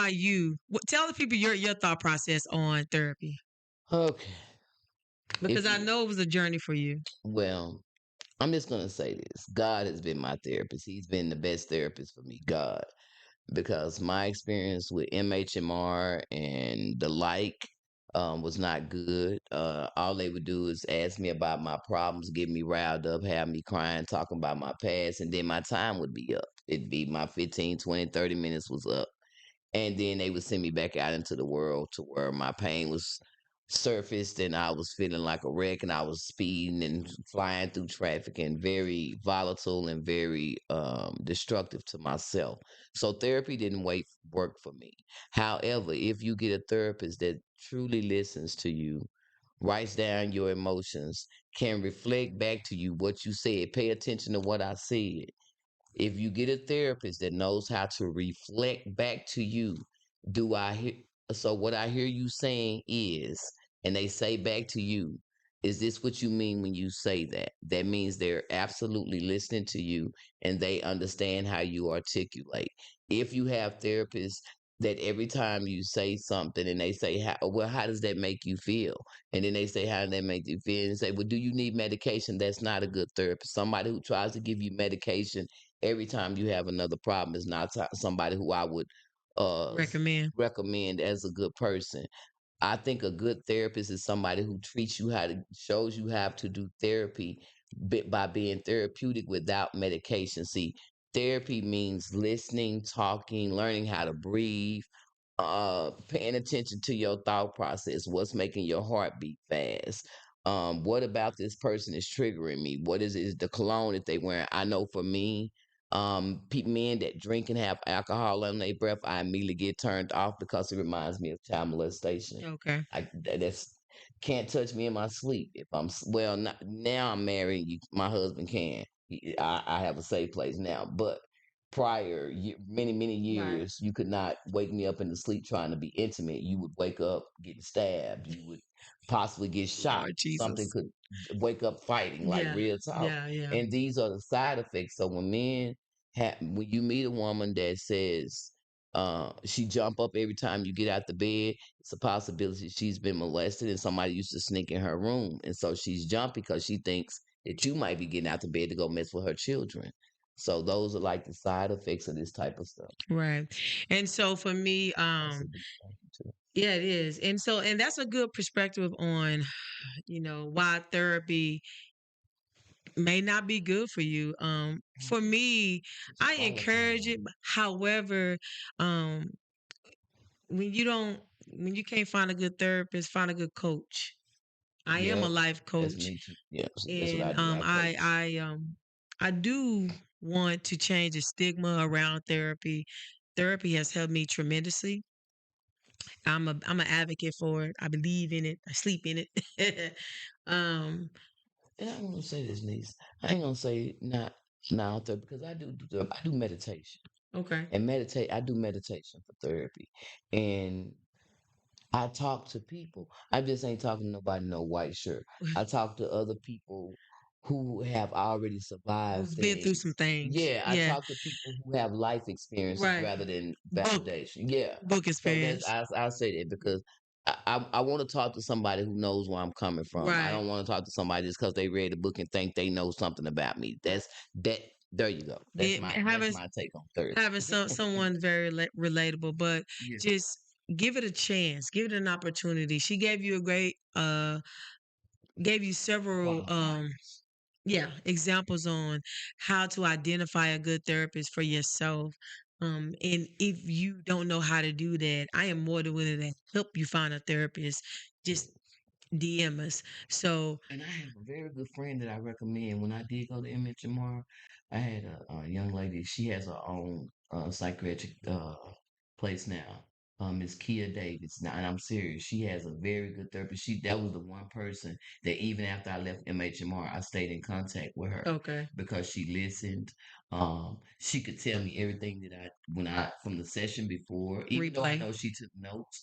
Speaker 2: tell the people your thought process on therapy
Speaker 3: Okay.
Speaker 2: because
Speaker 3: If
Speaker 2: I
Speaker 3: you,
Speaker 2: know it was a journey for you.
Speaker 3: well, I'm just going to say this. God has been my therapist. He's been the best therapist for me. God. Because my experience with MHMR and the like was not good. All they would do is ask me about my problems, get me riled up, have me crying, talking about my past, and then my time would be up. It'd be my 15, 20, 30 minutes was up. And then they would send me back out into the world to where my pain was surfaced and I was feeling like a wreck and I was speeding and flying through traffic and very volatile and very destructive to myself. So therapy didn't work for me. However, if you get a therapist that truly listens to you, writes down your emotions, can reflect back to you what you said, pay attention to what I said, if you get a therapist that knows how to reflect back to you, do I hear? So what I hear you saying is, and they say back to you, is this what you mean when you say that? That means they're absolutely listening to you and they understand how you articulate. If you have therapists that every time you say something and they say, well, how does that make you feel? And then they say, how does that make you feel? And say, well, do you need medication? That's not a good therapist. Somebody who tries to give you medication every time you have another problem is not somebody who I would
Speaker 2: Recommend.
Speaker 3: recommend as a good person. I think a good therapist is somebody who treats you how to shows you how to do therapy by being therapeutic without medication. See, therapy means listening, talking, learning how to breathe, paying attention to your thought process, what's making your heart beat fast. What about this person is triggering me? What is the cologne that they wearing? I know for me, men that drink and have alcohol on their breath, I immediately get turned off because it reminds me of child molestation.
Speaker 2: Okay.
Speaker 3: That's can't touch me in my sleep. If well, not, now I'm married. My husband can. I have a safe place now, but prior many
Speaker 2: Right.
Speaker 3: years, you could not wake me up in the sleep trying to be intimate. You would wake up getting stabbed. You would possibly get shot.
Speaker 2: Lord
Speaker 3: Something
Speaker 2: Jesus.
Speaker 3: could wake up fighting, like
Speaker 2: Yeah.
Speaker 3: real talk.
Speaker 2: Yeah. Yeah.
Speaker 3: And these are the side effects. So when men have, when you meet a woman that says she jump up every time you get out the bed, it's a possibility she's been molested and somebody used to sneak in her room, and so she's jumping because she thinks that you might be getting out the bed to go mess with her children. So those are like the side effects of this type of stuff.
Speaker 2: Right. And so for me,
Speaker 3: That's a deep thing too.
Speaker 2: yeah, it is. And so, and that's a good perspective on, why therapy may not be good for you. For
Speaker 3: Mhm.
Speaker 2: me,
Speaker 3: It's
Speaker 2: I encourage
Speaker 3: volatile.
Speaker 2: it. However, um, when you don't, when you can't find a good therapist, find a good coach. I am a
Speaker 3: Yep,
Speaker 2: life
Speaker 3: that's
Speaker 2: coach,
Speaker 3: me too. Yeah, so that's what I
Speaker 2: and
Speaker 3: do. I coach.
Speaker 2: I do want to change the stigma around therapy. Therapy has helped me tremendously. I'm an advocate for it. I believe in it. I sleep in it. um,
Speaker 3: And I'm gonna say this, niece. I ain't gonna say not now therapy because I do meditation
Speaker 2: okay.
Speaker 3: and meditate. I do meditation for therapy, and I talk to people. I just ain't talking to nobody in no white shirt. I talk to other people who have already survived
Speaker 2: Who's been through some
Speaker 3: things.
Speaker 2: things?
Speaker 3: Yeah, I
Speaker 2: Yeah.
Speaker 3: talk to people who have life experiences
Speaker 2: Right.
Speaker 3: rather than
Speaker 2: Book
Speaker 3: validation. Yeah.
Speaker 2: book
Speaker 3: So that's
Speaker 2: experience.
Speaker 3: I say that because I want to talk to somebody who knows where I'm coming from. I
Speaker 2: Right.
Speaker 3: don't want to talk to somebody just because they read a book and think they know something about me. That there you go. That's
Speaker 2: Having
Speaker 3: my take on therapy.
Speaker 2: having someone very relatable, but
Speaker 3: Yeah.
Speaker 2: just give it a chance, give it an opportunity. She gave you a great gave you several
Speaker 3: Qualifiers.
Speaker 2: yeah, examples on how to identify a good therapist for yourself. And if you don't know how to do that, I am more than willing to help you find a therapist. Just DM us. So
Speaker 3: And I have a very good friend that I recommend. When I did go to MHMR, I had a young lady. She has her own psychiatric place now. Miss Kia Davis. Now, and I'm serious. She has a very good therapist. That was the one person that even after I left MHMR, I stayed in contact with her
Speaker 2: okay,
Speaker 3: because she listened. She could tell me everything that I when I from the session before, even though I
Speaker 2: replay.
Speaker 3: know she took notes,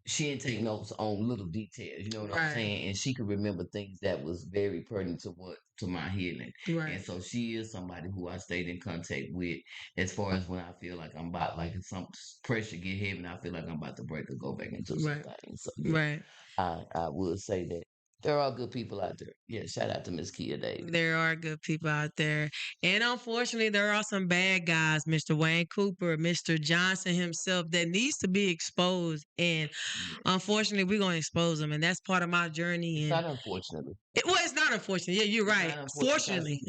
Speaker 3: she didn't take notes on little details, you know what I'm
Speaker 2: Right,
Speaker 3: saying? And she could remember things that was very pertinent to my healing.
Speaker 2: right,
Speaker 3: And so she is somebody who I stayed in contact with as far as when I feel like I'm about like if some pressure get heavy and I feel like I'm about to break or go back into some
Speaker 2: right,
Speaker 3: things. So yeah,
Speaker 2: right.
Speaker 3: I would say that there are good people out there. Yeah, shout out to Miss Kia Davis.
Speaker 2: There are good people out there. And unfortunately, there are some bad guys, Mr. Wayne Cooper, Mr. Johnson himself, that needs to be exposed. And
Speaker 3: Yeah.
Speaker 2: unfortunately, we're going to expose them. And that's part of my journey.
Speaker 3: It's
Speaker 2: And
Speaker 3: not unfortunately.
Speaker 2: well, it's not unfortunate. Yeah, you're
Speaker 3: It's
Speaker 2: right.
Speaker 3: not unfortunate because
Speaker 2: Fortunately,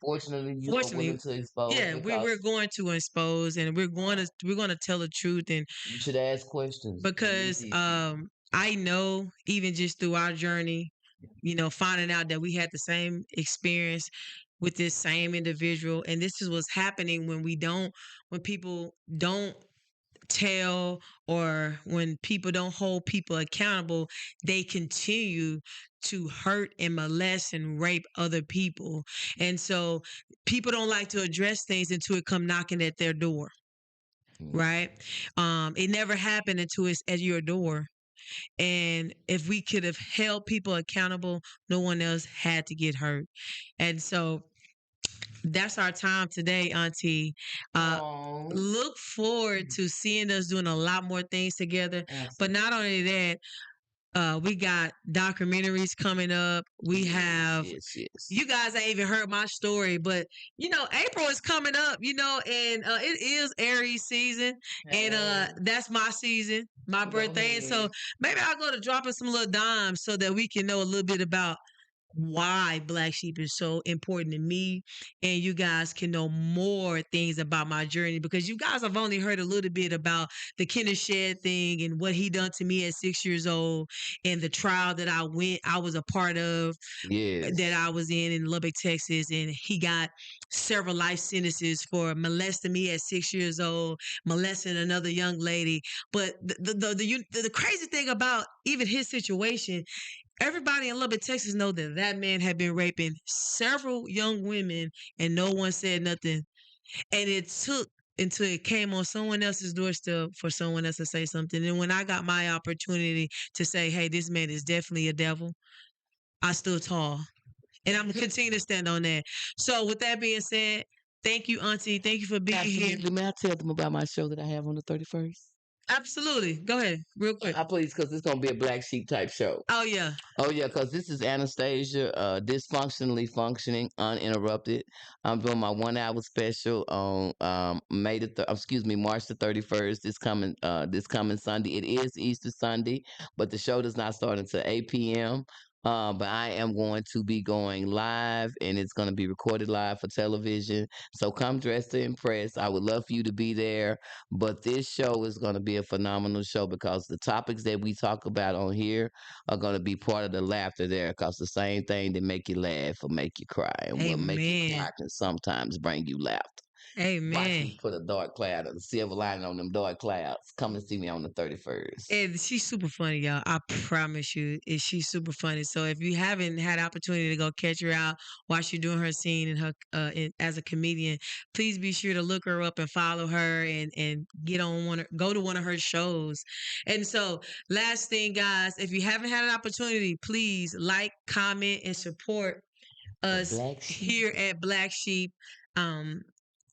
Speaker 3: fortunately you are
Speaker 2: fortunately,
Speaker 3: willing to expose
Speaker 2: yeah, we're
Speaker 3: because
Speaker 2: going to expose and we're going to tell the truth. And
Speaker 3: you should ask questions and meet
Speaker 2: because
Speaker 3: these people.
Speaker 2: I know even just through our journey, finding out that we had the same experience with this same individual, and this is what's happening when people don't tell, or when people don't hold people accountable, they continue to hurt and molest and rape other people. And so people don't like to address things until it come knocking at their door,
Speaker 3: Mm.
Speaker 2: right? It never happened until it's at your door. And if we could have held people accountable, no one else had to get hurt. And so that's our time today, Auntie. Uh,
Speaker 3: Oh,
Speaker 2: look forward to seeing us doing a lot more things together. But not
Speaker 3: absolutely.
Speaker 2: only that, we got documentaries coming up. We
Speaker 3: Yes,
Speaker 2: have
Speaker 3: yes, yes.
Speaker 2: you guys ain't even heard my story, but April is coming up, and it is Aries season, and
Speaker 3: Hey,
Speaker 2: that's my season, my
Speaker 3: go
Speaker 2: birthday, and so
Speaker 3: ahead.
Speaker 2: maybe I'll go to dropping some little dimes so that we can know a little bit about why Black Sheep is so important to me, and you guys can know more things about my journey, because you guys have only heard a little bit about the Kenneth Shed thing and what he done to me at 6 years old, and the trial that I was a part of, that
Speaker 3: Yes,
Speaker 2: I was in Lubbock, Texas, and he got several life sentences for molesting me at 6 years old, molesting another young lady. But the crazy thing about even his situation, everybody in Lubbock, Texas, know that that man had been raping several young women, and no one said nothing. And it took until it came on someone else's doorstep for someone else to say something. And when I got my opportunity to say, hey, this man is definitely a devil, I stood tall. And I'm gonna continue to stand on that. So with that being said, thank you, Auntie. Thank you for being here.
Speaker 3: Absolutely. May I tell them about my show that I have on the 31st?
Speaker 2: Absolutely. Go ahead, real quick.
Speaker 3: Please, because it's going to be a black sheep type show.
Speaker 2: Oh yeah.
Speaker 3: Oh yeah, because this is Anastasia, dysfunctionally functioning, uninterrupted. I'm doing my 1 hour special on March the 31st. This coming Sunday. It is Easter Sunday, but the show does not start until 8 p.m. But I am going to be going live, and it's going to be recorded live for television. So come dressed to impress. I would love for you to be there. But this show is going to be a phenomenal show because the topics that we talk about on here are going to be part of the laughter there, because the same thing that make you laugh or make you cry, and what make you
Speaker 2: Amen.
Speaker 3: cry can sometimes bring you laughter. Watch
Speaker 2: Amen.
Speaker 3: me put a dark cloud or the silver lining on them dark clouds. Come and see me on the 31st.
Speaker 2: And she's super funny, y'all. I promise you, she's super funny. So if you haven't had opportunity to go catch her out while she's doing her scene and her as a comedian, please be sure to look her up and follow her and get on go to one of her shows. And so last thing, guys, if you haven't had an opportunity, please like, comment, and support us here at Black Sheep. Um,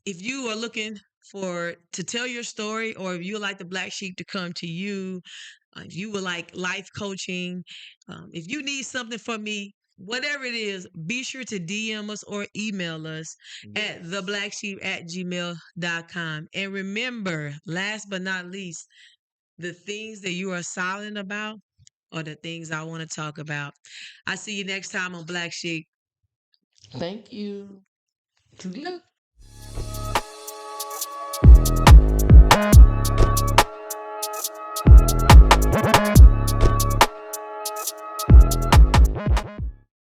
Speaker 2: if you are looking to tell your story, or if you would like the Black Sheep to come to you, if you would like life coaching, if you need something from me, whatever it is, be sure to DM us or email us at theblacksheep@gmail.com. And remember, last but not least, the things that you are silent about are the things I want to talk about. I see you next time on Black Sheep.
Speaker 3: Thank you. Toodaloo.